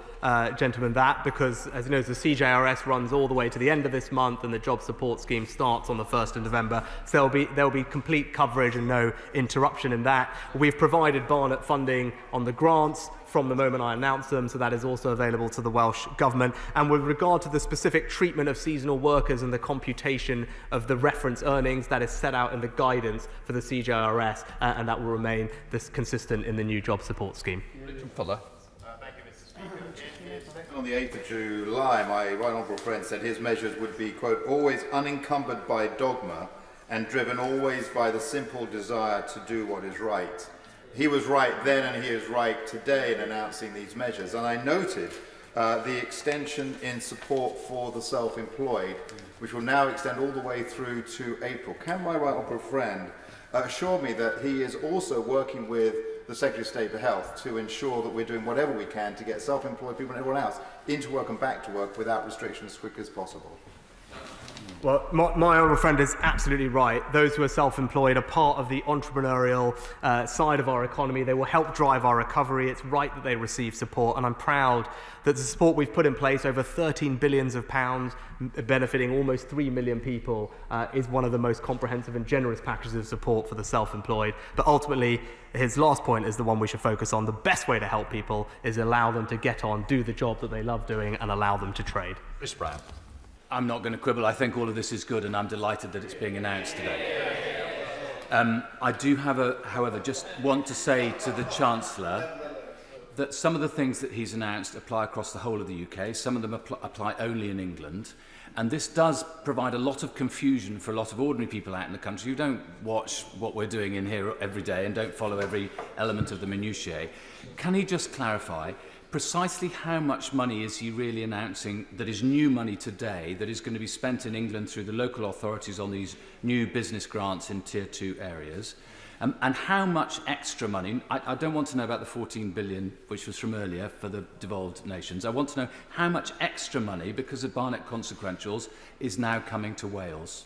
gentleman that, because, as he knows, the CJRS runs all the way to the end of this month, and the job support scheme starts on the 1st of November. So there'll be complete coverage and no interruption in that. We've provided Barnet funding on the grants from the moment I announce them, so that is also available to the Welsh Government. And with regard to the specific treatment of seasonal workers and the computation of the reference earnings, that is set out in the guidance for the CJRS, and that will remain consistent in the new job support scheme. Richard Fuller. Thank you, Mr. Speaker. On the 8th of July, my right honourable friend said his measures would be, quote, always unencumbered by dogma and driven always by the simple desire to do what is right. He was right then and he is right today in announcing these measures. And I noted the extension in support for the self-employed, which will now extend all the way through to April. Can my right honourable friend assure me that he is also working with the Secretary of State for Health to ensure that we're doing whatever we can to get self-employed people and everyone else into work and back to work without restrictions as quick as possible? Well, my honourable friend is absolutely right. Those who are self-employed are part of the entrepreneurial side of our economy. They will help drive our recovery. It's right that they receive support, and I'm proud that the support we've put in place, over £13 billion, benefiting almost 3 million people, is one of the most comprehensive and generous packages of support for the self-employed. But ultimately, his last point is the one we should focus on. The best way to help people is allow them to get on, do the job that they love doing, and allow them to trade. Chris Brown. I'm not going to quibble. I think all of this is good, and I'm delighted that it's being announced today. I do, however, just want to say to the Chancellor that some of the things that he's announced apply across the whole of the UK. Some of them apply only in England. And this does provide a lot of confusion for a lot of ordinary people out in the country who don't watch what we're doing in here every day and don't follow every element of the minutiae. Can he just clarify precisely how much money is he really announcing that is new money today that is going to be spent in England through the local authorities on these new business grants in Tier 2 areas? And how much extra money, I don't want to know about the 14 billion, which was from earlier, for the devolved nations. I want to know how much extra money, because of Barnet consequentials, is now coming to Wales.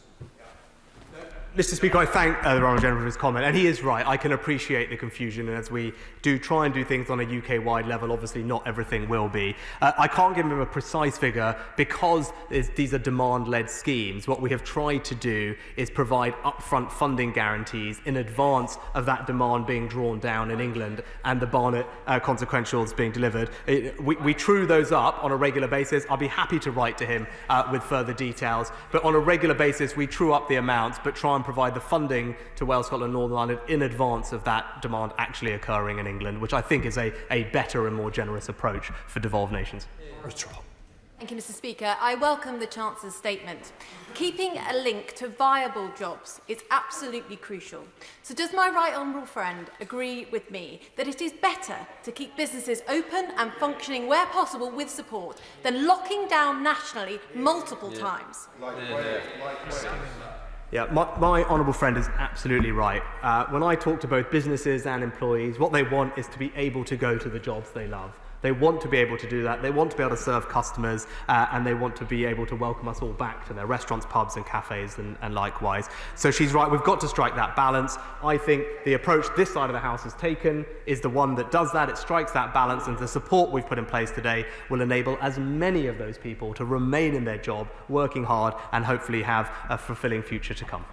Mr. Speaker, I thank the Honourable Gentleman for his comment, and he is right. I can appreciate the confusion, and as we do try and do things on a UK-wide level, obviously not everything will be. I can't give him a precise figure because these are demand-led schemes. What we have tried to do is provide upfront funding guarantees in advance of that demand being drawn down in England and the Barnett consequentials being delivered. We true those up on a regular basis. I'll be happy to write to him with further details, but on a regular basis we true up the amounts but try and provide the funding to Wales, Scotland and Northern Ireland in advance of that demand actually occurring in England, which I think is a better and more generous approach for devolved nations. Thank you, Mr. Speaker. I welcome the Chancellor's statement. Keeping a link to viable jobs is absolutely crucial. So does my right honourable friend agree with me that it is better to keep businesses open and functioning where possible with support than locking down nationally multiple times? Yeah, my honourable friend is absolutely right. When I talk to both businesses and employees, what they want is to be able to go to the jobs they love. They want to be able to do that. They want to be able to serve customers and they want to be able to welcome us all back to their restaurants, pubs and cafes and likewise. So she's right, we've got to strike that balance. I think the approach this side of the House has taken is the one that does that. It strikes that balance, and the support we've put in place today will enable as many of those people to remain in their job, working hard and hopefully have a fulfilling future to come.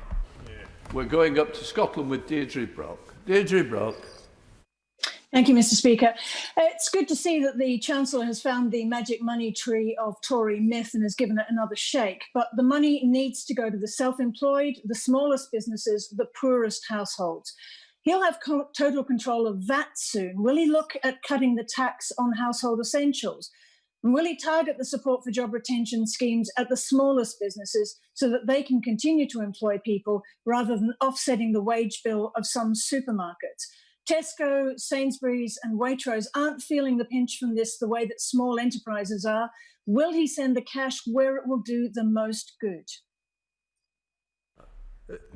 We're going up to Scotland with Deirdre Brock. Deirdre Brock. Thank you, Mr. Speaker. It's good to see that the Chancellor has found the magic money tree of Tory myth and has given it another shake. But the money needs to go to the self-employed, the smallest businesses, the poorest households. He'll have total control of VAT soon. Will he look at cutting the tax on household essentials? And will he target the support for job retention schemes at the smallest businesses so that they can continue to employ people rather than offsetting the wage bill of some supermarkets? Tesco, Sainsbury's and Waitrose aren't feeling the pinch from this the way that small enterprises are. Will he send the cash where it will do the most good?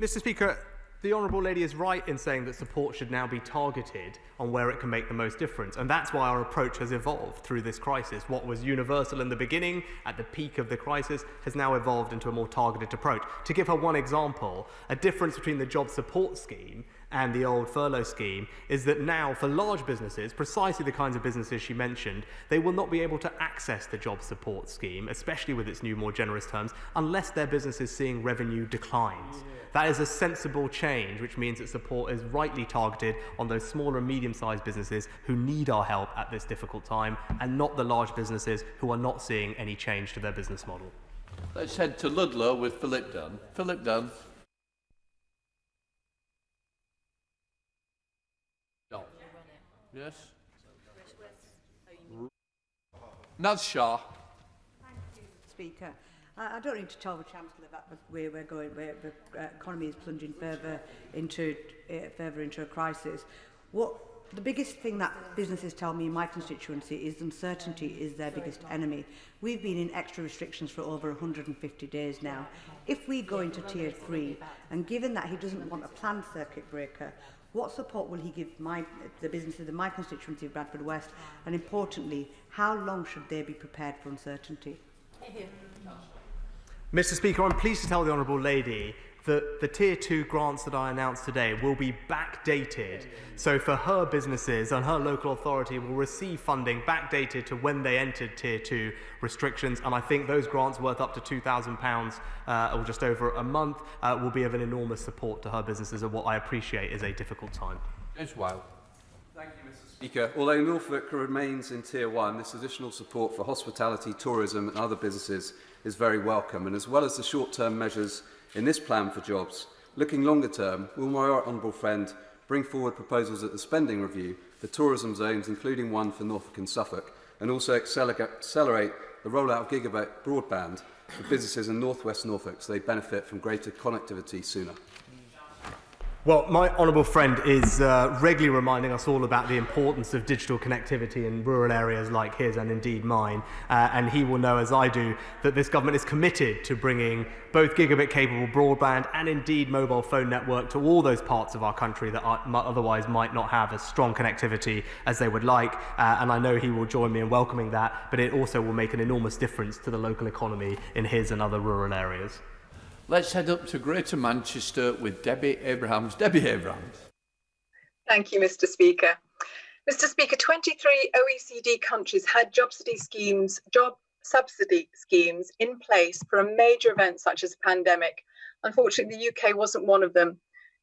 Mr. Speaker, the Honourable Lady is right in saying that support should now be targeted on where it can make the most difference. And that's why our approach has evolved through this crisis. What was universal in the beginning, at the peak of the crisis, has now evolved into a more targeted approach. To give her one example, a difference between the job support scheme and the old furlough scheme is that now for large businesses, precisely the kinds of businesses she mentioned, they will not be able to access the job support scheme, especially with its new more generous terms, unless their business is seeing revenue declines. That is a sensible change, which means that support is rightly targeted on those smaller and medium-sized businesses who need our help at this difficult time, and not the large businesses who are not seeing any change to their business model. Let's head to Ludlow with Philip Dunn. Philip Dunn. Yes. Naz Shah. Thank you, Speaker. I don't need to tell the Chancellor that where we're going, where the economy is plunging further into a crisis. The biggest thing that businesses tell me in my constituency is uncertainty is their biggest enemy. We've been in extra restrictions for over 150 days now. If we go into Tier 3, and given that he doesn't want a planned circuit breaker, what support will he give the businesses in my constituency of Bradford West? And importantly, how long should they be prepared for uncertainty? Mr. Speaker, I'm pleased to tell the Honourable Lady that the Tier 2 grants that I announced today will be backdated. So for her businesses and her local authority will receive funding backdated to when they entered Tier 2 restrictions. And I think those grants worth up to £2,000 or just over a month will be of an enormous support to her businesses at what I appreciate is a difficult time. James Wild. Thank you, Mr. Speaker. Although Norfolk remains in Tier 1, this additional support for hospitality, tourism and other businesses is very welcome. And as well as the short-term measures in this plan for jobs, looking longer term, will my honourable friend bring forward proposals at the spending review for tourism zones, including one for Norfolk and Suffolk, and also accelerate the rollout of gigabit broadband for businesses in North West Norfolk so they benefit from greater connectivity sooner? Well, my honourable friend is regularly reminding us all about the importance of digital connectivity in rural areas like his and indeed mine. And he will know, as I do, that this government is committed to bringing both gigabit-capable broadband and indeed mobile phone network to all those parts of our country that otherwise might not have as strong connectivity as they would like. And I know he will join me in welcoming that, but it also will make an enormous difference to the local economy in his and other rural areas. Let's head up to Greater Manchester with Debbie Abrahams. Debbie Abrahams. Thank you, Mr. Speaker. Mr. Speaker, 23 OECD countries had job subsidy schemes in place for a major event such as a pandemic. Unfortunately, the UK wasn't one of them.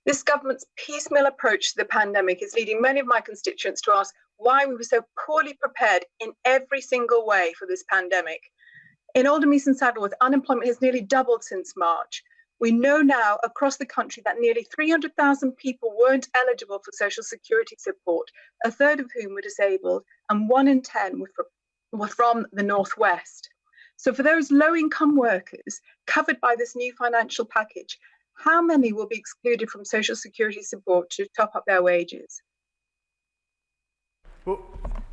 This government's piecemeal approach to the pandemic is leading many of my constituents to ask why we were so poorly prepared in every single way for this pandemic. In Oldham East and Saddleworth, unemployment has nearly doubled since March. We know now across the country that nearly 300,000 people weren't eligible for social security support, a third of whom were disabled, and 1 in 10 were from the Northwest. So for those low-income workers covered by this new financial package, how many will be excluded from social security support to top up their wages? Well,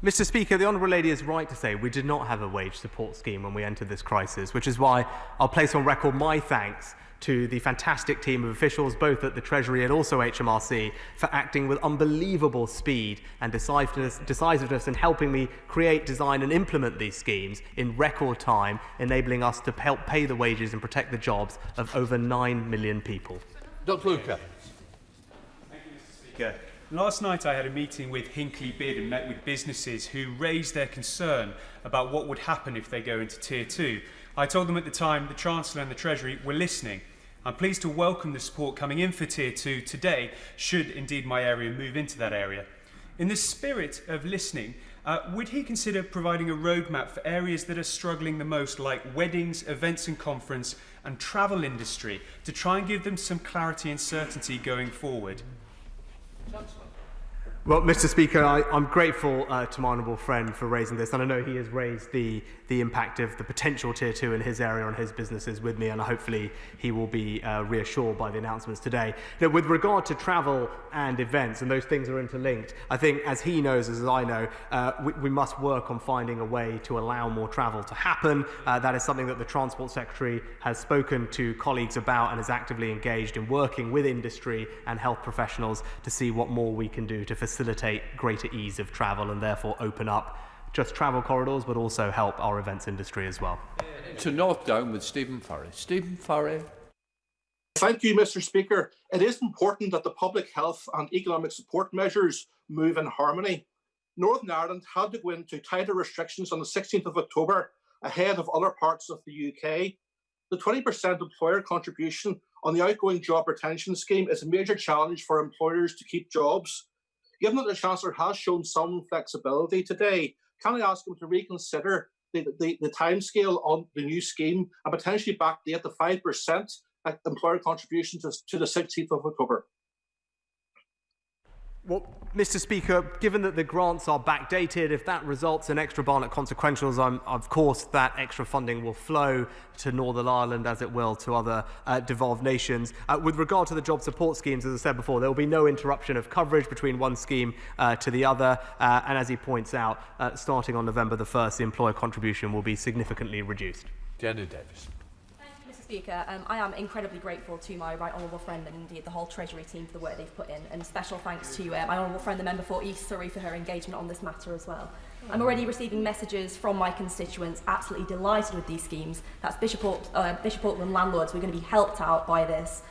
Mr. Speaker, the Honourable Lady is right to say we did not have a wage support scheme when we entered this crisis, which is why I'll place on record my thanks to the fantastic team of officials, both at the Treasury and also HMRC, for acting with unbelievable speed and decisiveness in helping me create, design and implement these schemes in record time, enabling us to help pay the wages and protect the jobs of over 9 million people. Dr. Luca. Thank you, Mr. Speaker. Last night I had a meeting with Hinckley Bid and met with businesses who raised their concern about what would happen if they go into Tier 2. I told them at the time the Chancellor and the Treasury were listening. I'm pleased to welcome the support coming in for Tier 2 today, should indeed my area move into that area. In the spirit of listening, would he consider providing a roadmap for areas that are struggling the most, like weddings, events and conference and travel industry, to try and give them some clarity and certainty going forward? Well, Mr. Speaker, I'm grateful to my honourable friend for raising this, and I know he has raised the impact of the potential Tier 2 in his area on his businesses with me, and hopefully he will be reassured by the announcements today. Now, with regard to travel and events, and those things are interlinked, I think, as he knows, as I know, we must work on finding a way to allow more travel to happen. That is something that the Transport Secretary has spoken to colleagues about and is actively engaged in working with industry and health professionals to see what more we can do to facilitate greater ease of travel and therefore open up just travel corridors, but also help our events industry as well. To North Down with Stephen Farry. Stephen Farry. Thank you, Mr. Speaker. It is important that the public health and economic support measures move in harmony. Northern Ireland had to go into tighter restrictions on the 16th of October ahead of other parts of the UK. The 20% employer contribution on the outgoing job retention scheme is a major challenge for employers to keep jobs. Given that the Chancellor has shown some flexibility today, can I ask him to reconsider the timescale on the new scheme and potentially backdate the 5% employer contribution to the 16th of October? Well, Mr. Speaker, given that the grants are backdated, if that results in extra Barnett consequentials, of course that extra funding will flow to Northern Ireland as it will to other devolved nations. With regard to the job support schemes, as I said before, there will be no interruption of coverage between one scheme to the other. And as he points out, starting on November the 1st, the employer contribution will be significantly reduced. Jenny Davis. Speaker, I am incredibly grateful to my right honourable friend and indeed the whole Treasury team for the work they've put in, and special thanks to my honourable friend, the member for East Surrey, for her engagement on this matter as well. I'm already receiving messages from my constituents absolutely delighted with these schemes. That's Bishop Auckland and landlords who are going to be helped out by this.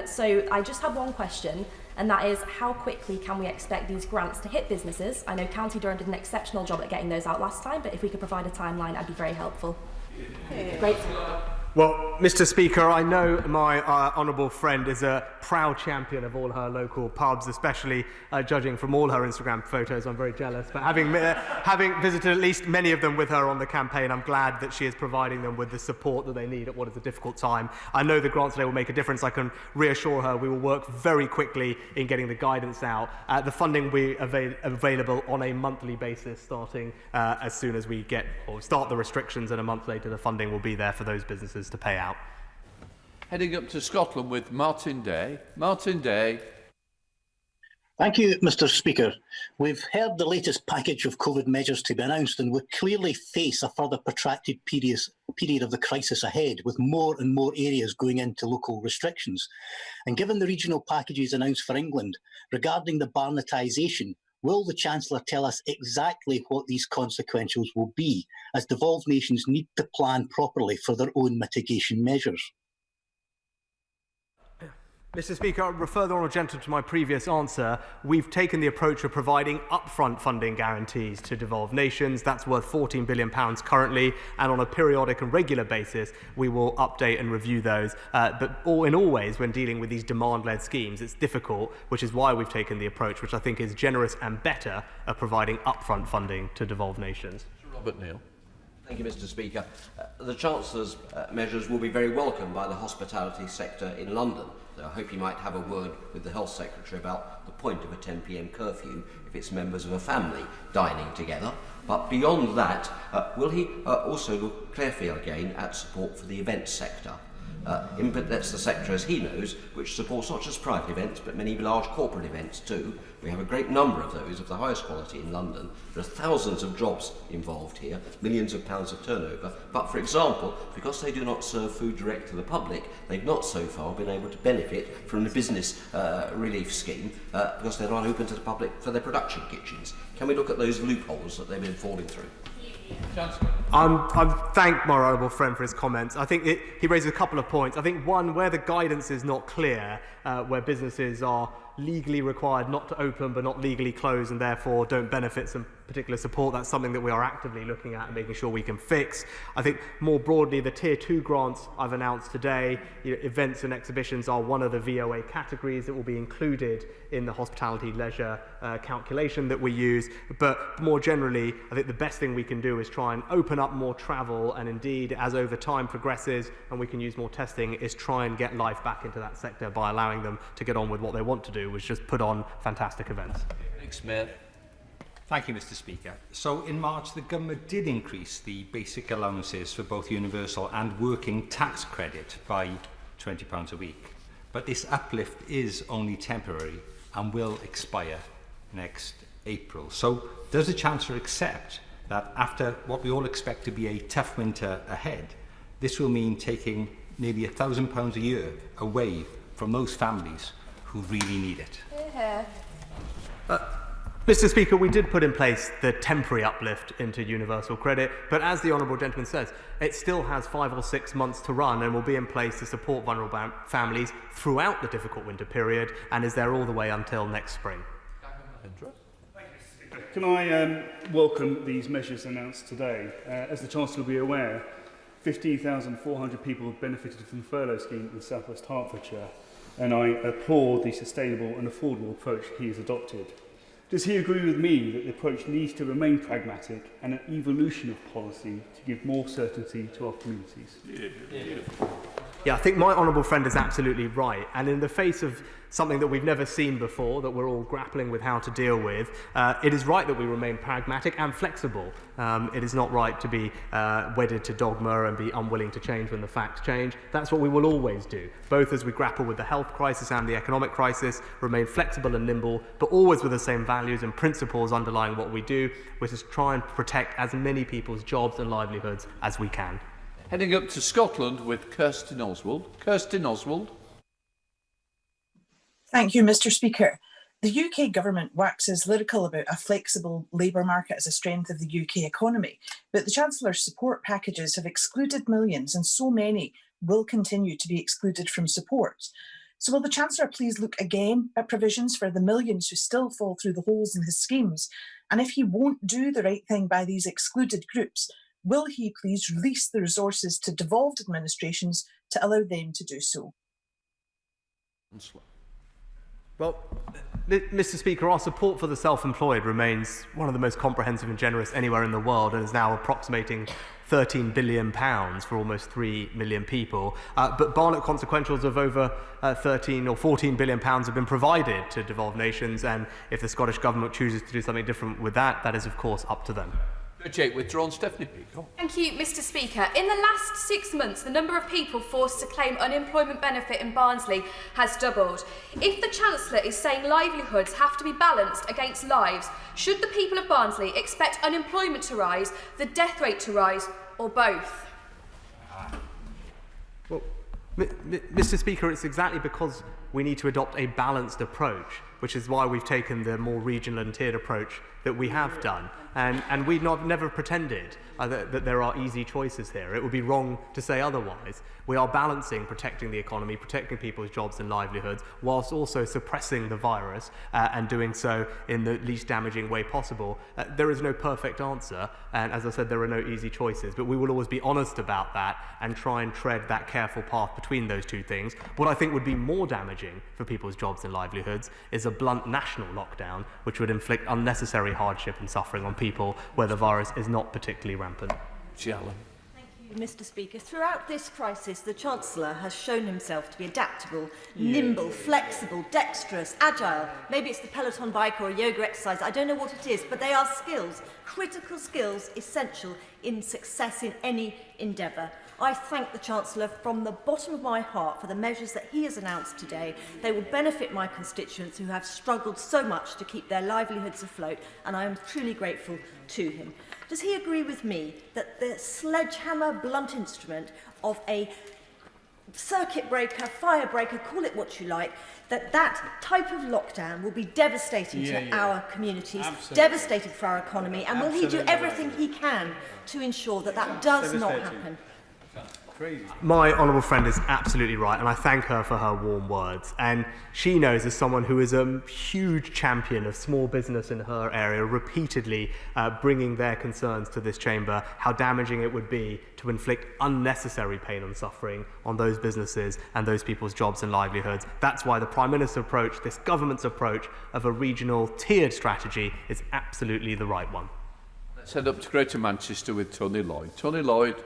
So I just have one question, and that is, how quickly can we expect these grants to hit businesses? I know County Durham did an exceptional job at getting those out last time, but if we could provide a timeline, that'd be very helpful. Great. Well, Mr. Speaker, I know my honourable friend is a proud champion of all her local pubs, especially judging from all her Instagram photos. I'm very jealous, but having visited at least many of them with her on the campaign, I'm glad that she is providing them with the support that they need at what is a difficult time. I know the grants today will make a difference. I can reassure her we will work very quickly in getting the guidance out. The funding will be available on a monthly basis, starting as soon as we start the restrictions, and a month later the funding will be there for those businesses to pay out. Heading up to Scotland with Martin Day. Martin Day. Thank you, Mr. Speaker. We've heard the latest package of COVID measures to be announced, and we clearly face a further protracted period of the crisis ahead, with more and more areas going into local restrictions. And given the regional packages announced for England regarding the Barnettisation, will the Chancellor tell us exactly what these consequentials will be, as devolved nations need to plan properly for their own mitigation measures? Mr. Speaker, I refer the Honourable Gentleman to my previous answer. We've taken the approach of providing upfront funding guarantees to devolved nations. That's worth £14 billion currently, and on a periodic and regular basis, we will update and review those. But in all ways, when dealing with these demand-led schemes, it's difficult, which is why we've taken the approach, which I think is generous and better, of providing upfront funding to devolved nations. Robert Neal. Thank you, Mr. Speaker. The Chancellor's measures will be very welcomed by the hospitality sector in London. So I hope he might have a word with the Health Secretary about the point of a 10 p.m. curfew if it's members of a family dining together. But beyond that, will he also look carefully again at support for the events sector? That's the sector, as he knows, which supports not just private events but many large corporate events too. We have a great number of those of the highest quality in London. There are thousands of jobs involved here, millions of pounds of turnover. But for example, because they do not serve food direct to the public, they've not so far been able to benefit from the business relief scheme because they're not open to the public for their production kitchens. Can we look at those loopholes that they've been falling through? I thank my honourable friend for his comments. I think he raises a couple of points. I think one, where the guidance is not clear, where businesses are legally required not to open but not legally close and therefore don't benefit some particular support, that's something that we are actively looking at and making sure we can fix. I think more broadly, the Tier 2 grants I've announced today, events and exhibitions are one of the VOA categories that will be included in the hospitality leisure calculation that we use. But more generally, I think the best thing we can do is try and open up more travel, and indeed, as over time progresses and we can use more testing, is try and get life back into that sector by allowing them to get on with what they want to do, which is just put on fantastic events. Nick Smith. Thank you, Mr. Speaker. So in March, the government did increase the basic allowances for both universal and working tax credit by £20 a week. But this uplift is only temporary and will expire next April. So does the Chancellor accept that after what we all expect to be a tough winter ahead, this will mean taking nearly £1,000 a year away from those families who really need it? Mr. Speaker, we did put in place the temporary uplift into universal credit, but as the Honourable Gentleman says, it still has 5 or 6 months to run and will be in place to support vulnerable families throughout the difficult winter period and is there all the way until next spring. Can I welcome these measures announced today? As the Chancellor will be aware, 15,400 people have benefited from the furlough scheme in South West Hertfordshire, and I applaud the sustainable and affordable approach he has adopted. Does he agree with me that the approach needs to remain pragmatic and an evolution of policy to give more certainty to our communities? Yeah, I think my honourable friend is absolutely right. And in the face of something that we've never seen before, that we're all grappling with how to deal with, it is right that we remain pragmatic and flexible. It is not right to be wedded to dogma and be unwilling to change when the facts change. That's what we will always do, both as we grapple with the health crisis and the economic crisis, remain flexible and nimble, but always with the same values and principles underlying what we do, which is try and protect as many people's jobs and livelihoods as we can. Heading up to Scotland with Kirstin Oswald. Kirstin Oswald. Thank you, Mr. Speaker. The UK government waxes lyrical about a flexible labour market as a strength of the UK economy, but the Chancellor's support packages have excluded millions and so many will continue to be excluded from support. So will the Chancellor please look again at provisions for the millions who still fall through the holes in his schemes? And if he won't do the right thing by these excluded groups, will he please release the resources to devolved administrations to allow them to do so? Well, Mr. Speaker, our support for the self-employed remains one of the most comprehensive and generous anywhere in the world and is now approximating £13 billion for almost 3 million people. But Barnett consequentials of over 13 or 14 billion pounds have been provided to devolved nations, and if the Scottish Government chooses to do something different with that, that is of course up to them. Withdrawn. Stephanie Peacock. Thank you, Mr. Speaker. In the last 6 months, the number of people forced to claim unemployment benefit in Barnsley has doubled. If the Chancellor is saying livelihoods have to be balanced against lives, should the people of Barnsley expect unemployment to rise, the death rate to rise, or both? Well, Mr. Speaker, it's exactly because we need to adopt a balanced approach which is why we've taken the more regional and tiered approach that we have done. And we've never pretended that there are easy choices here. It would be wrong to say otherwise. We are balancing protecting the economy, protecting people's jobs and livelihoods, whilst also suppressing the virus and doing so in the least damaging way possible. There is no perfect answer, and as I said, there are no easy choices, but we will always be honest about that and try and tread that careful path between those two things. What I think would be more damaging for people's jobs and livelihoods is a blunt national lockdown, which would inflict unnecessary hardship and suffering on people where the virus is not particularly rampant. Allen. Mr. Speaker, throughout this crisis, the Chancellor has shown himself to be adaptable, nimble, flexible, dexterous, agile. Maybe it's the Peloton bike or a yoga exercise, I don't know what it is, but they are skills, critical skills, essential in success in any endeavour. I thank the Chancellor from the bottom of my heart for the measures that he has announced today. They will benefit my constituents who have struggled so much to keep their livelihoods afloat, and I am truly grateful to him. Does he agree with me that the sledgehammer blunt instrument of a circuit breaker, fire breaker, call it what you like, that type of lockdown will be devastating to our communities, devastating for our economy, and will he do everything he can to ensure that that does not happen? My honourable friend is absolutely right, and I thank her for her warm words. And she knows, as someone who is a huge champion of small business in her area, repeatedly bringing their concerns to this chamber, how damaging it would be to inflict unnecessary pain and suffering on those businesses and those people's jobs and livelihoods. That's why the Prime Minister's approach, this government's approach of a regional tiered strategy, is absolutely the right one. Let's head up to Greater Manchester with Tony Lloyd. Tony Lloyd.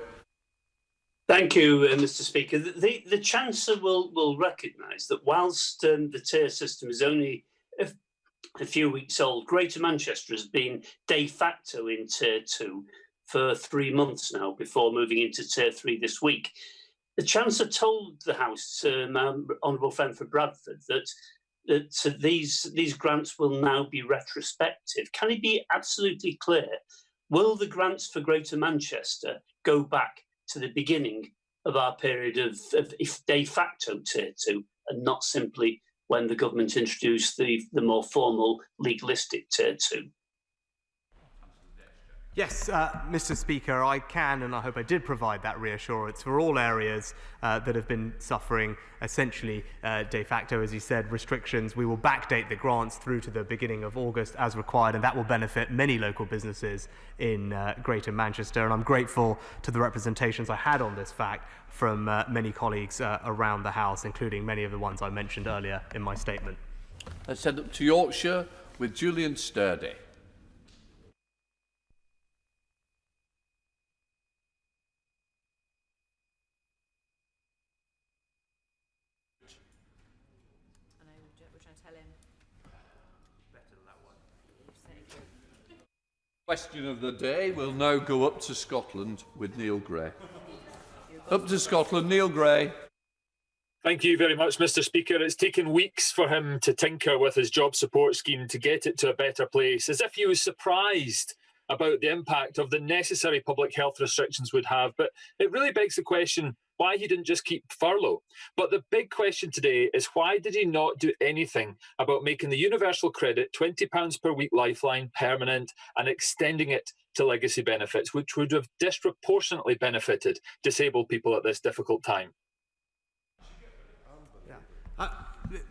Thank you, Mr. Speaker. The Chancellor will recognise that whilst the tier system is only a few weeks old, Greater Manchester has been de facto in Tier 2 for 3 months now, before moving into Tier 3 this week. The Chancellor told the House, my honourable friend for Bradford, that these grants will now be retrospective. Can he be absolutely clear? Will the grants for Greater Manchester go back to the beginning of our period of de facto Tier 2, and not simply when the government introduced the more formal legalistic Tier 2? Yes, Mr. Speaker, I can, and I hope I did provide that reassurance for all areas that have been suffering essentially de facto, as you said, restrictions. We will backdate the grants through to the beginning of August as required, and that will benefit many local businesses in Greater Manchester. And I'm grateful to the representations I had on this fact from many colleagues around the House, including many of the ones I mentioned earlier in my statement. Let's head up to Yorkshire with Julian Sturdy. Question of the day will now go up to Scotland with Neil Gray. Up to Scotland, Neil Gray. Thank you very much, Mr. Speaker. It's taken weeks for him to tinker with his job support scheme to get it to a better place, as if he was surprised about the impact of the necessary public health restrictions would have. But it really begs the question why he didn't just keep furlough. But the big question today is, why did he not do anything about making the universal credit £20 per week lifeline permanent and extending it to legacy benefits, which would have disproportionately benefited disabled people at this difficult time?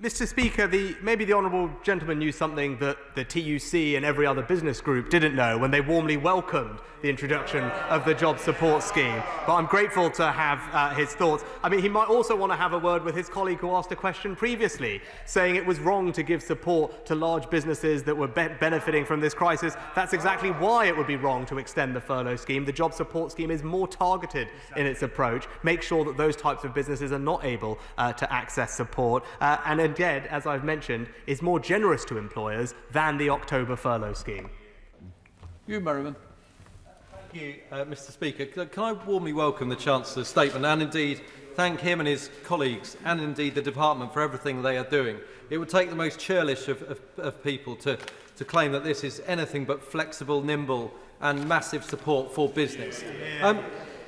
Mr. Speaker, maybe the honourable gentleman knew something that the TUC and every other business group didn't know when they warmly welcomed the introduction of the job support scheme. But I'm grateful to have his thoughts. I mean, he might also want to have a word with his colleague who asked a question previously, saying it was wrong to give support to large businesses that were benefiting from this crisis. That's exactly why it would be wrong to extend the furlough scheme. The job support scheme is more targeted in its approach, make sure that those types of businesses are not able to access support. And indeed, as I've mentioned, is more generous to employers than the October furlough scheme. You, Merriman. Thank you, Mr. Speaker. Can I warmly welcome the Chancellor's statement and indeed thank him and his colleagues and indeed the Department for everything they are doing. It would take the most churlish of people to claim that this is anything but flexible, nimble and massive support for business.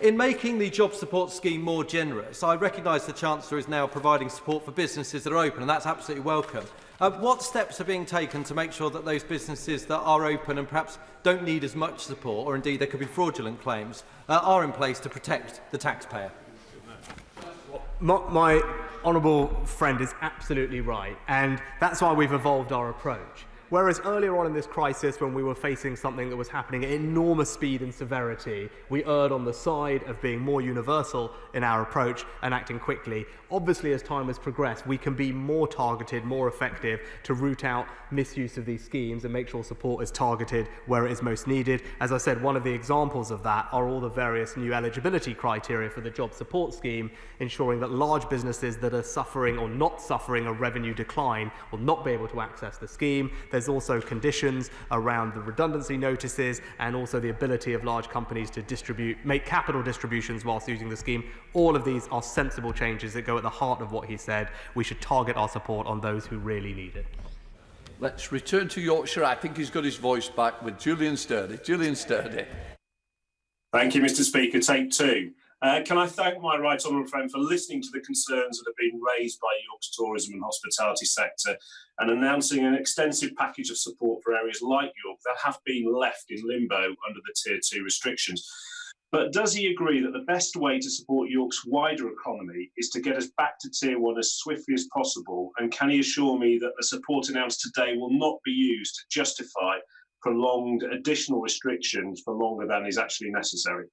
In making the job support scheme more generous, I recognise the Chancellor is now providing support for businesses that are open, and that's absolutely welcome. What steps are being taken to make sure that those businesses that are open and perhaps don't need as much support, or indeed there could be fraudulent claims, are in place to protect the taxpayer? My honourable friend is absolutely right, and that's why we've evolved our approach. Whereas earlier on in this crisis, when we were facing something that was happening at enormous speed and severity, we erred on the side of being more universal in our approach and acting quickly. Obviously, as time has progressed, we can be more targeted, more effective to root out misuse of these schemes and make sure support is targeted where it is most needed. As I said, one of the examples of that are all the various new eligibility criteria for the job support scheme, ensuring that large businesses that are suffering or not suffering a revenue decline will not be able to access the scheme. There's also conditions around the redundancy notices and also the ability of large companies to make capital distributions whilst using the scheme. All of these are sensible changes that go at the heart of what he said. We should target our support on those who really need it. Let's return to Yorkshire. I think he's got his voice back with Julian Sturdy. Julian Sturdy. Thank you, Mr. Speaker. Take two. Can I thank my right honourable friend for listening to the concerns that have been raised by York's tourism and hospitality sector and announcing an extensive package of support for areas like York that have been left in limbo under the Tier 2 restrictions. But does he agree that the best way to support York's wider economy is to get us back to Tier 1 as swiftly as possible? And can he assure me that the support announced today will not be used to justify prolonged additional restrictions for longer than is actually necessary?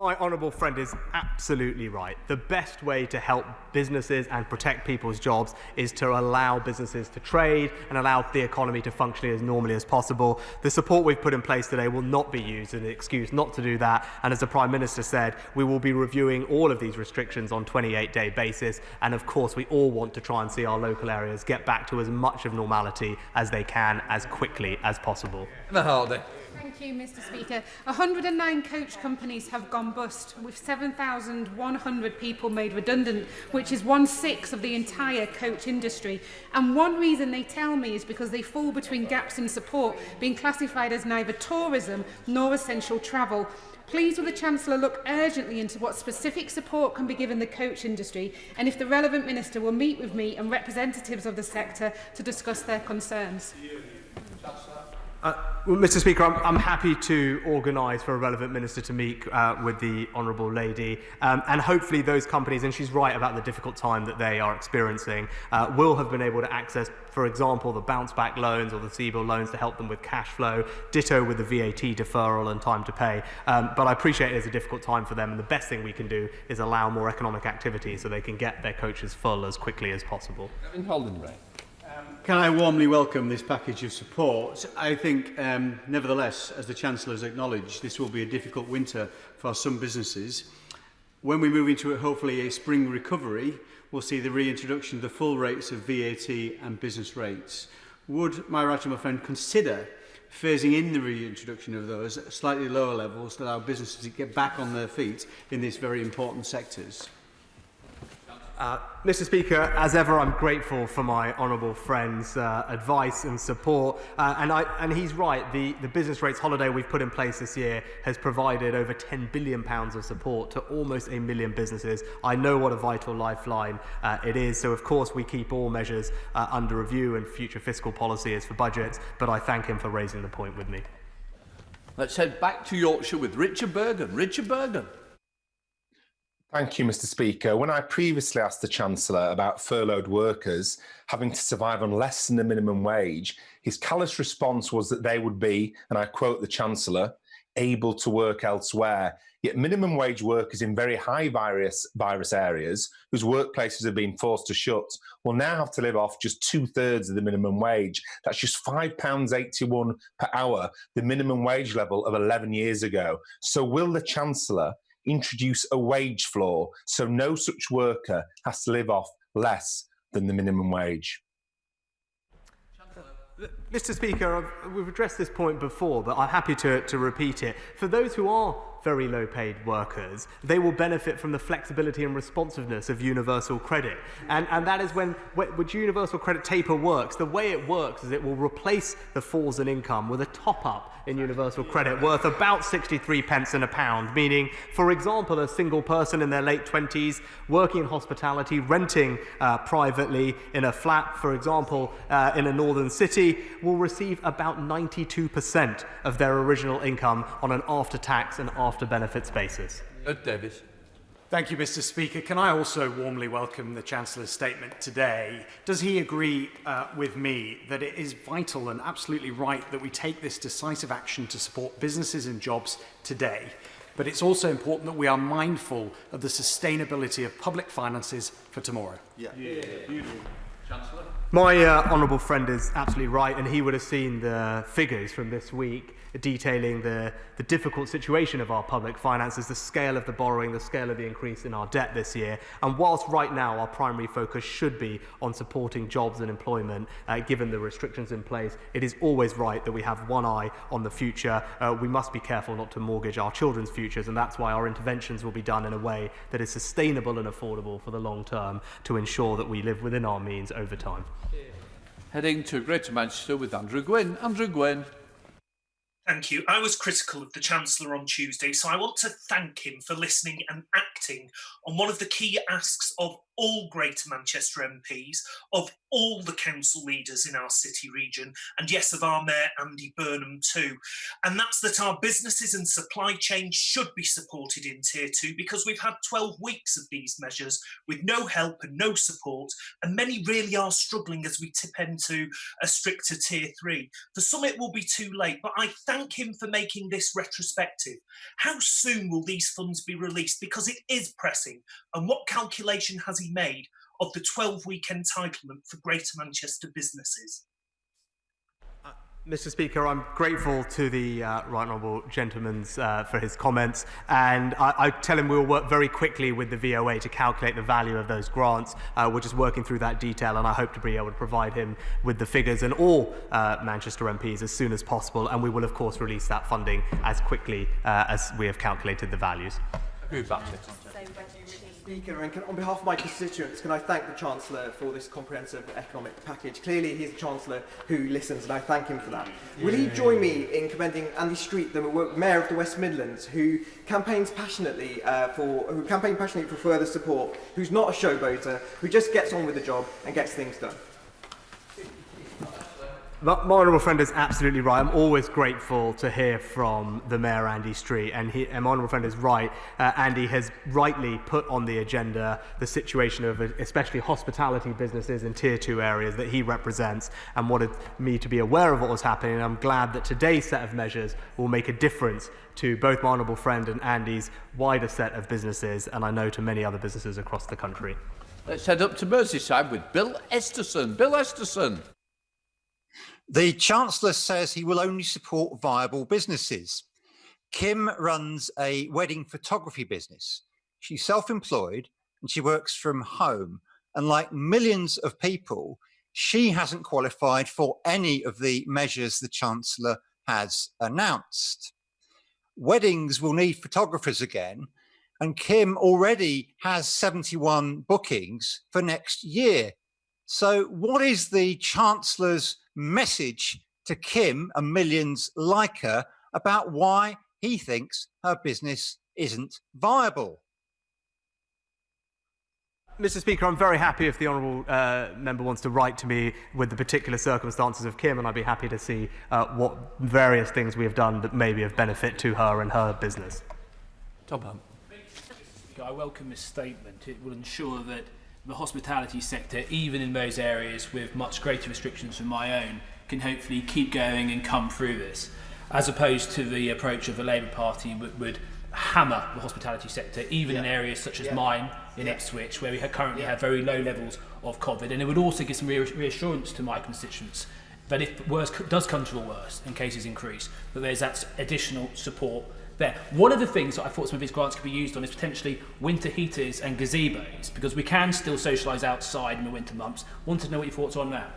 My honourable friend is absolutely right. The best way to help businesses and protect people's jobs is to allow businesses to trade and allow the economy to function as normally as possible. The support we've put in place today will not be used as an excuse not to do that. And as the Prime Minister said, we will be reviewing all of these restrictions on a 28-day basis. And of course, we all want to try and see our local areas get back to as much of normality as they can as quickly as possible. Thank you, Mr. Speaker. 109 coach companies have gone bust, with 7,100 people made redundant, which is 1/6 of the entire coach industry. And one reason they tell me is because they fall between gaps in support, being classified as neither tourism nor essential travel. Please will the Chancellor look urgently into what specific support can be given the coach industry, and if the relevant minister will meet with me and representatives of the sector to discuss their concerns. Well, Mr. Speaker, I'm happy to organise for a relevant minister to meet with the Honourable Lady, and hopefully those companies, and she's right about the difficult time that they are experiencing, will have been able to access, for example, the bounce back loans or the CBIL loans to help them with cash flow, ditto with the VAT deferral and time to pay. But I appreciate it is a difficult time for them, and the best thing we can do is allow more economic activity so they can get their coaches full as quickly as possible. Can I warmly welcome this package of support? I think, nevertheless, as the Chancellor has acknowledged, this will be a difficult winter for some businesses. When we move into hopefully a spring recovery, we'll see the reintroduction of the full rates of VAT and business rates. Would my right honourable friend consider phasing in the reintroduction of those at slightly lower levels to allow businesses to get back on their feet in these very important sectors? Mr. Speaker, as ever, I'm grateful for my honourable friend's advice and support. And he's right, the business rates holiday we've put in place this year has provided over £10 billion of support to almost 1 million businesses. I know what a vital lifeline it is. So, of course, we keep all measures under review, and future fiscal policy is for budgets. But I thank him for raising the point with me. Let's head back to Yorkshire with Richard Bergen. Richard Bergen. Thank you, Mr. Speaker. When I previously asked the Chancellor about furloughed workers having to survive on less than the minimum wage, his callous response was that they would be, and I quote the Chancellor, able to work elsewhere. Yet minimum wage workers in very high virus areas, whose workplaces have been forced to shut, will now have to live off just 2/3 of the minimum wage. That's just £5.81 per hour, the minimum wage level of 11 years ago. So will the Chancellor introduce a wage floor so no such worker has to live off less than the minimum wage? Mr. Speaker, we've addressed this point before, but I'm happy to repeat it. For those who are very low-paid workers, they will benefit from the flexibility and responsiveness of universal credit. And that is when universal credit taper works. The way it works is it will replace the falls in income with a top-up in universal credit worth about 63 pence in a pound, meaning, for example, a single person in their late 20s working in hospitality, renting privately in a flat, for example, in a northern city, will receive about 92% of their original income on an after-tax and after-benefits basis. Davis. Thank you, Mr. Speaker. Can I also warmly welcome the Chancellor's statement today? Does he agree with me that it is vital and absolutely right that we take this decisive action to support businesses and jobs today? But it's also important that we are mindful of the sustainability of public finances for tomorrow. Chancellor. My honourable friend is absolutely right, and he would have seen the figures from this week detailing the difficult situation of our public finances, the scale of the borrowing, the scale of the increase in our debt this year. And whilst right now our primary focus should be on supporting jobs and employment, given the restrictions in place, it is always right that we have one eye on the future. We must be careful not to mortgage our children's futures, and that's why our interventions will be done in a way that is sustainable and affordable for the long term to ensure that we live within our means over time. Heading to Greater Manchester with Andrew Gwynn. Andrew Gwynn. Thank you. I was critical of the Chancellor on Tuesday, so I want to thank him for listening and acting on one of the key asks of all Greater Manchester MPs, of all the council leaders in our city region, and yes, of our Mayor Andy Burnham too. And that's that our businesses and supply chain should be supported in Tier 2 because we've had 12 weeks of these measures with no help and no support, and many really are struggling as we tip into a stricter Tier 3. For some it will be too late, but I thank him for making this retrospective. How soon will these funds be released? Because it is pressing, and what calculation has he made of the 12-week entitlement for Greater Manchester businesses? Mr. Speaker, I'm grateful to the right honourable gentleman for his comments, and I tell him we will work very quickly with the VOA to calculate the value of those grants. We're just working through that detail, and I hope to be able to provide him with the figures and all Manchester MPs as soon as possible, and we will of course release that funding as quickly as we have calculated the values. Speaker, and on behalf of my constituents, can I thank the Chancellor for this comprehensive economic package. Clearly, he's a Chancellor who listens, and I thank him for that. Will he join me in commending Andy Street, the Mayor of the West Midlands, who campaigns passionately for further support, who's not a showboater, who just gets on with the job and gets things done? My honourable friend is absolutely right. I'm always grateful to hear from the Mayor, Andy Street, and my honourable friend is right. Andy has rightly put on the agenda the situation of especially hospitality businesses in Tier 2 areas that he represents, and wanted me to be aware of what was happening. And I'm glad that today's set of measures will make a difference to both my honourable friend and Andy's wider set of businesses, and I know to many other businesses across the country. Let's head up to Merseyside with Bill Esterson. Bill Esterson. The Chancellor says he will only support viable businesses. Kim runs a wedding photography business. She's self-employed and she works from home. And like millions of people, she hasn't qualified for any of the measures the Chancellor has announced. Weddings will need photographers again, and Kim already has 71 bookings for next year. So what is the Chancellor's message to Kim and millions like her about why he thinks her business isn't viable? Mr. Speaker, I'm very happy if the honourable member wants to write to me with the particular circumstances of Kim, and I'd be happy to see what various things we have done that may be of benefit to her and her business. Tom Hunt. I welcome this statement. It will ensure that the hospitality sector, even in those areas with much greater restrictions than my own, can hopefully keep going and come through this, as opposed to the approach of the Labour Party would hammer the hospitality sector, even in areas such as mine in Ipswich, where we currently have very low levels of COVID. And it would also give some reassurance to my constituents that if worse does come to the worst and cases increase, that there's that additional support there. One of the things that I thought some of these grants could be used on is potentially winter heaters and gazebos, because we can still socialise outside in the winter months. Want to know what your thoughts are on that?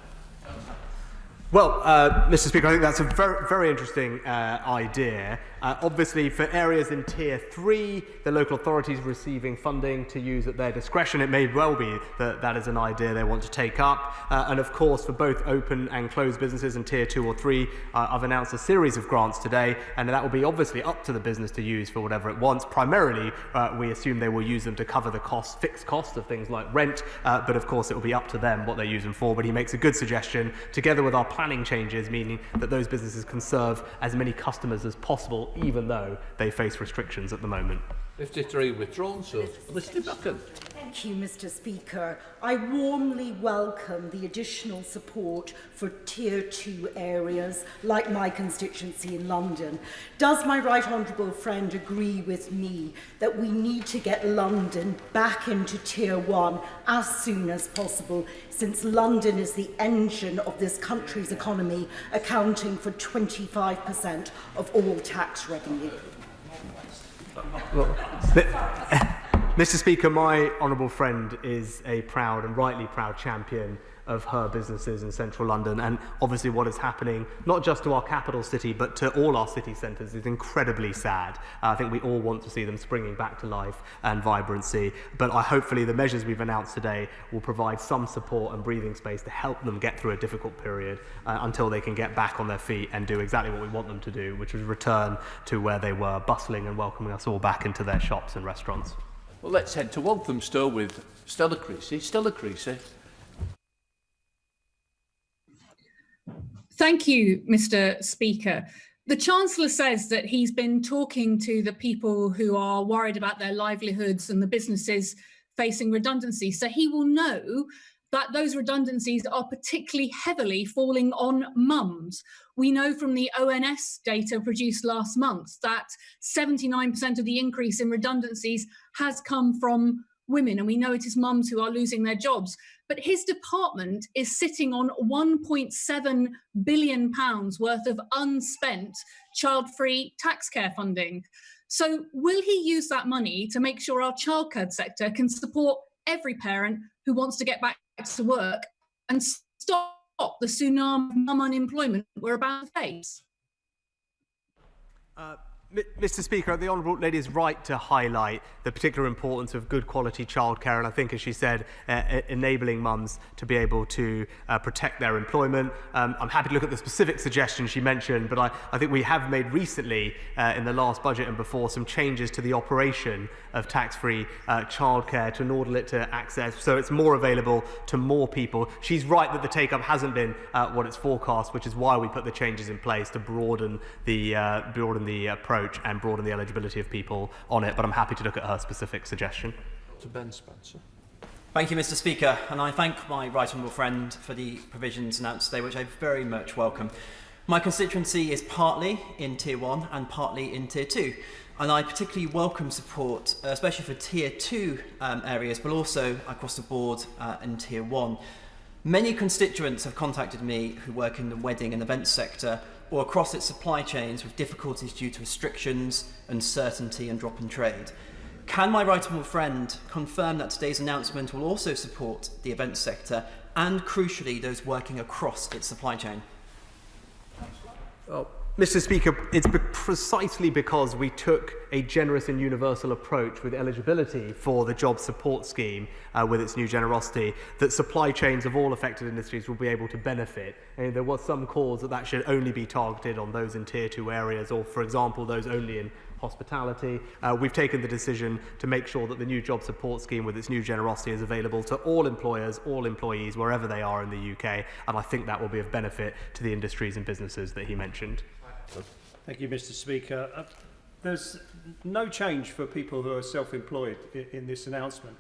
Well, Mr. Speaker, I think that's a very, very interesting idea. Obviously, for areas in Tier 3, the local authorities receiving funding to use at their discretion, it may well be that that is an idea they want to take up. And of course, for both open and closed businesses in Tier 2 or 3, I've announced a series of grants today, and that will be obviously up to the business to use for whatever it wants. Primarily, we assume they will use them to cover the fixed costs of things like rent, but of course, it will be up to them what they use them for. But he makes a good suggestion, together with our planning changes, meaning that those businesses can serve as many customers as possible, even though they face restrictions at the moment. 53 withdrawn, so Mr. Buchan. Thank you, Mr. Speaker. I warmly welcome the additional support for Tier 2 areas like my constituency in London. Does my right honourable friend agree with me that we need to get London back into Tier 1 as soon as possible, since London is the engine of this country's economy, accounting for 25% of all tax revenue? Well, Mr. Speaker, my honourable friend is a proud and rightly proud champion of her businesses in central London, and obviously what is happening not just to our capital city but to all our city centres is incredibly sad. I think we all want to see them springing back to life and vibrancy, but hopefully the measures we've announced today will provide some support and breathing space to help them get through a difficult period until they can get back on their feet and do exactly what we want them to do, which is return to where they were, bustling and welcoming us all back into their shops and restaurants. Well, let's head to Walthamstow with Stella Creasy. Stella Creasy. Thank you, Mr. Speaker. The Chancellor says that he's been talking to the people who are worried about their livelihoods and the businesses facing redundancy. So he will know that those redundancies are particularly heavily falling on mums. We know from the ONS data produced last month that 79% of the increase in redundancies has come from women, and we know it is mums who are losing their jobs. But his department is sitting on £1.7 billion worth of unspent child-free tax care funding. So will he use that money to make sure our childcare sector can support every parent who wants to get back to work and stop the tsunami of mum unemployment we're about to face? Mr. Speaker, the Honourable Lady is right to highlight the particular importance of good quality childcare, and I think, as she said, enabling mums to be able to protect their employment. I'm happy to look at the specific suggestions she mentioned, but I think we have made recently, in the last budget and before, some changes to the operation of tax-free childcare to enable it to access, so it's more available to more people. She's right that the take-up hasn't been what it's forecast, which is why we put the changes in place to broaden the approach and broaden the eligibility of people on it, but I'm happy to look at her specific suggestion. To Ben Spencer. Thank you, Mr. Speaker, and I thank my right honourable friend for the provisions announced today, which I very much welcome. My constituency is partly in Tier 1 and partly in Tier 2, and I particularly welcome support, especially for Tier 2 areas, but also across the board in Tier 1. Many constituents have contacted me who work in the wedding and events sector or across its supply chains with difficulties due to restrictions, uncertainty and drop in trade. Can my right honourable friend confirm that today's announcement will also support the events sector and, crucially, those working across its supply chain? Well, Mr. Speaker, it's precisely because we took a generous and universal approach with eligibility for the job support scheme with its new generosity that supply chains of all affected industries will be able to benefit. And there was some calls that should only be targeted on those in Tier 2 areas, or, for example, those only in hospitality. We've taken the decision to make sure that the new job support scheme with its new generosity is available to all employers, all employees, wherever they are in the UK, and I think that will be of benefit to the industries and businesses that he mentioned. Thank you, Mr. Speaker. There's no change for people who are self-employed in this announcement.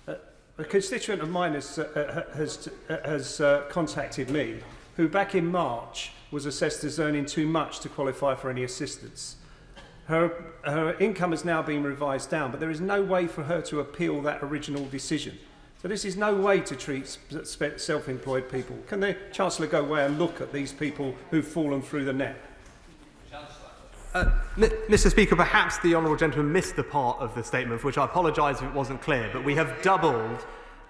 A constituent of mine has contacted me, who back in March was assessed as earning too much to qualify for any assistance. Her income has now been revised down, but there is no way for her to appeal that original decision. So this is no way to treat self-employed people. Can the Chancellor go away and look at these people who've fallen through the net? Mr. Speaker, perhaps the honourable gentleman missed the part of the statement, for which I apologise if it wasn't clear, but we have doubled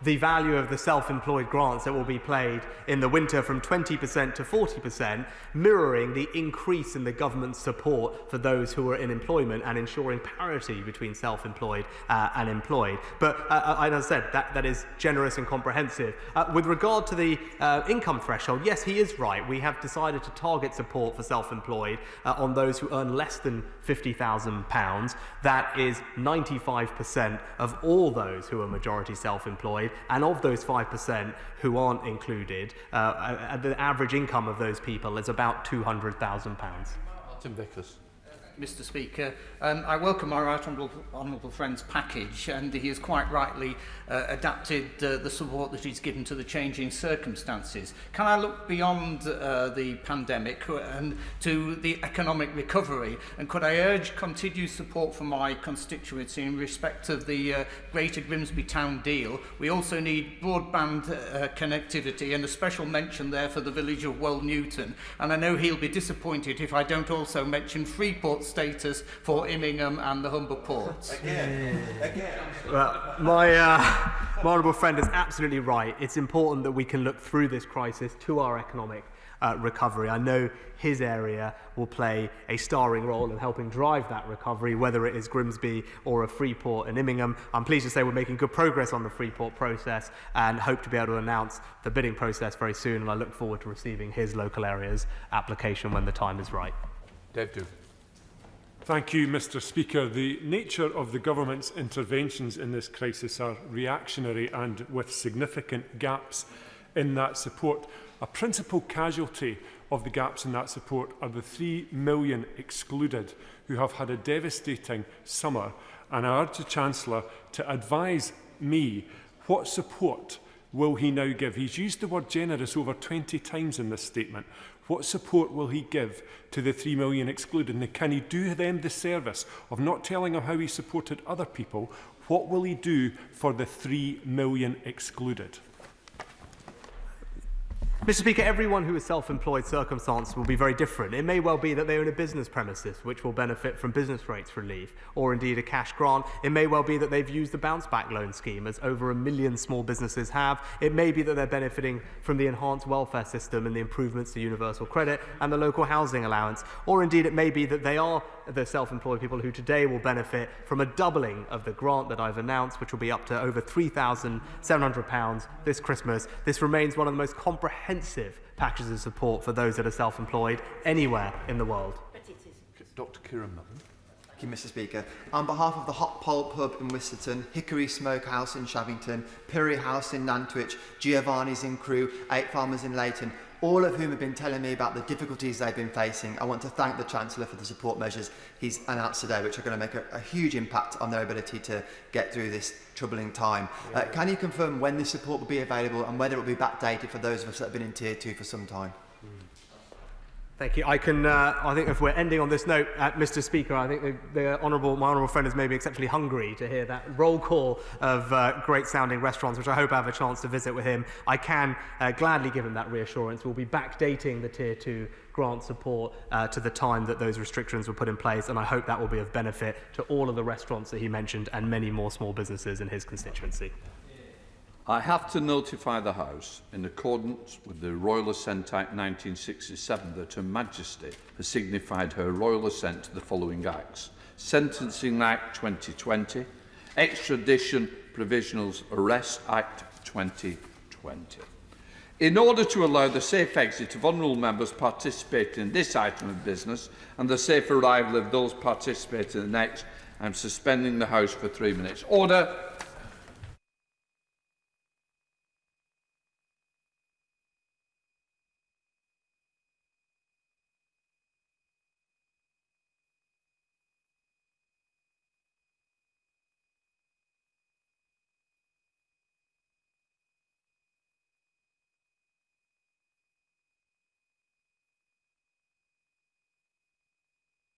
the value of the self-employed grants that will be paid in the winter from 20% to 40%, mirroring the increase in the government's support for those who are in employment and ensuring parity between self-employed and employed. But as I said, that is generous and comprehensive. With regard to the income threshold, yes, he is right. We have decided to target support for self-employed on those who earn less than £50,000. That is 95% of all those who are majority self-employed, and of those 5% who aren't included, the average income of those people is about £200,000. Martin Vickers. Mr. Speaker, I welcome my right honourable friend's package, and he has quite rightly adapted the support that he's given to the changing circumstances. Can I look beyond the pandemic and to the economic recovery, and could I urge continued support from my constituency in respect of the Greater Grimsby Town deal? We also need broadband connectivity, and a special mention there for the village of Well Newton, and I know he'll be disappointed if I don't also mention Freeport status for Immingham and the Humber ports. Again. Well, my honourable friend is absolutely right. It's important that we can look through this crisis to our economic recovery. I know his area will play a starring role in helping drive that recovery, whether it is Grimsby or a Freeport and Immingham. I'm pleased to say we're making good progress on the Freeport process and hope to be able to announce the bidding process very soon, and I look forward to receiving his local area's application when the time is right. Dave Doohan. Thank you, Mr. Speaker. The nature of the government's interventions in this crisis are reactionary and with significant gaps in that support. A principal casualty of the gaps in that support are the 3 million excluded who have had a devastating summer, and I urge the Chancellor to advise me what support will he now give. He's used the word generous over 20 times in this statement. What support will he give to the 3 million excluded? And can he do them the service of not telling them how he supported other people? What will he do for the 3 million excluded? Mr. Speaker, everyone who is self-employed circumstance will be very different. It may well be that they own a business premises which will benefit from business rates relief, or indeed a cash grant. It may well be that they've used the bounce back loan scheme, as over 1 million small businesses have. It may be that they're benefiting from the enhanced welfare system and the improvements to universal credit and the local housing allowance. Or indeed it may be that they are the self-employed people who today will benefit from a doubling of the grant that I've announced, which will be up to over £3,700 this Christmas. This remains one of the most comprehensive packages of support for those that are self-employed anywhere in the world. Dr. Kieran Mellon. Thank you, Mr. Speaker. On behalf of the Hot Pulp Pub in Wisterton, Hickory Smokehouse in Shavington, Pirrie House in Nantwich, Giovanni's in Crewe, 8 Farmers in Leighton, all of whom have been telling me about the difficulties they've been facing, I want to thank the Chancellor for the support measures he's announced today, which are going to make a huge impact on their ability to get through this troubling time. Can you confirm when this support will be available and whether it will be backdated for those of us that have been in Tier 2 for some time? Thank you. I think if we're ending on this note, Mr. Speaker, I think my honourable friend is maybe exceptionally hungry to hear that roll call of great-sounding restaurants, which I hope I have a chance to visit with him. I can gladly give him that reassurance. We'll be backdating the Tier 2 grant support to the time that those restrictions were put in place, and I hope that will be of benefit to all of the restaurants that he mentioned and many more small businesses in his constituency. I have to notify the House, in accordance with the Royal Assent Act 1967, that Her Majesty has signified her royal assent to the following acts: Sentencing Act 2020, Extradition Provisionals Arrest Act 2020. In order to allow the safe exit of honourable members participating in this item of business and the safe arrival of those participating in the next, I am suspending the House for 3 minutes. Order.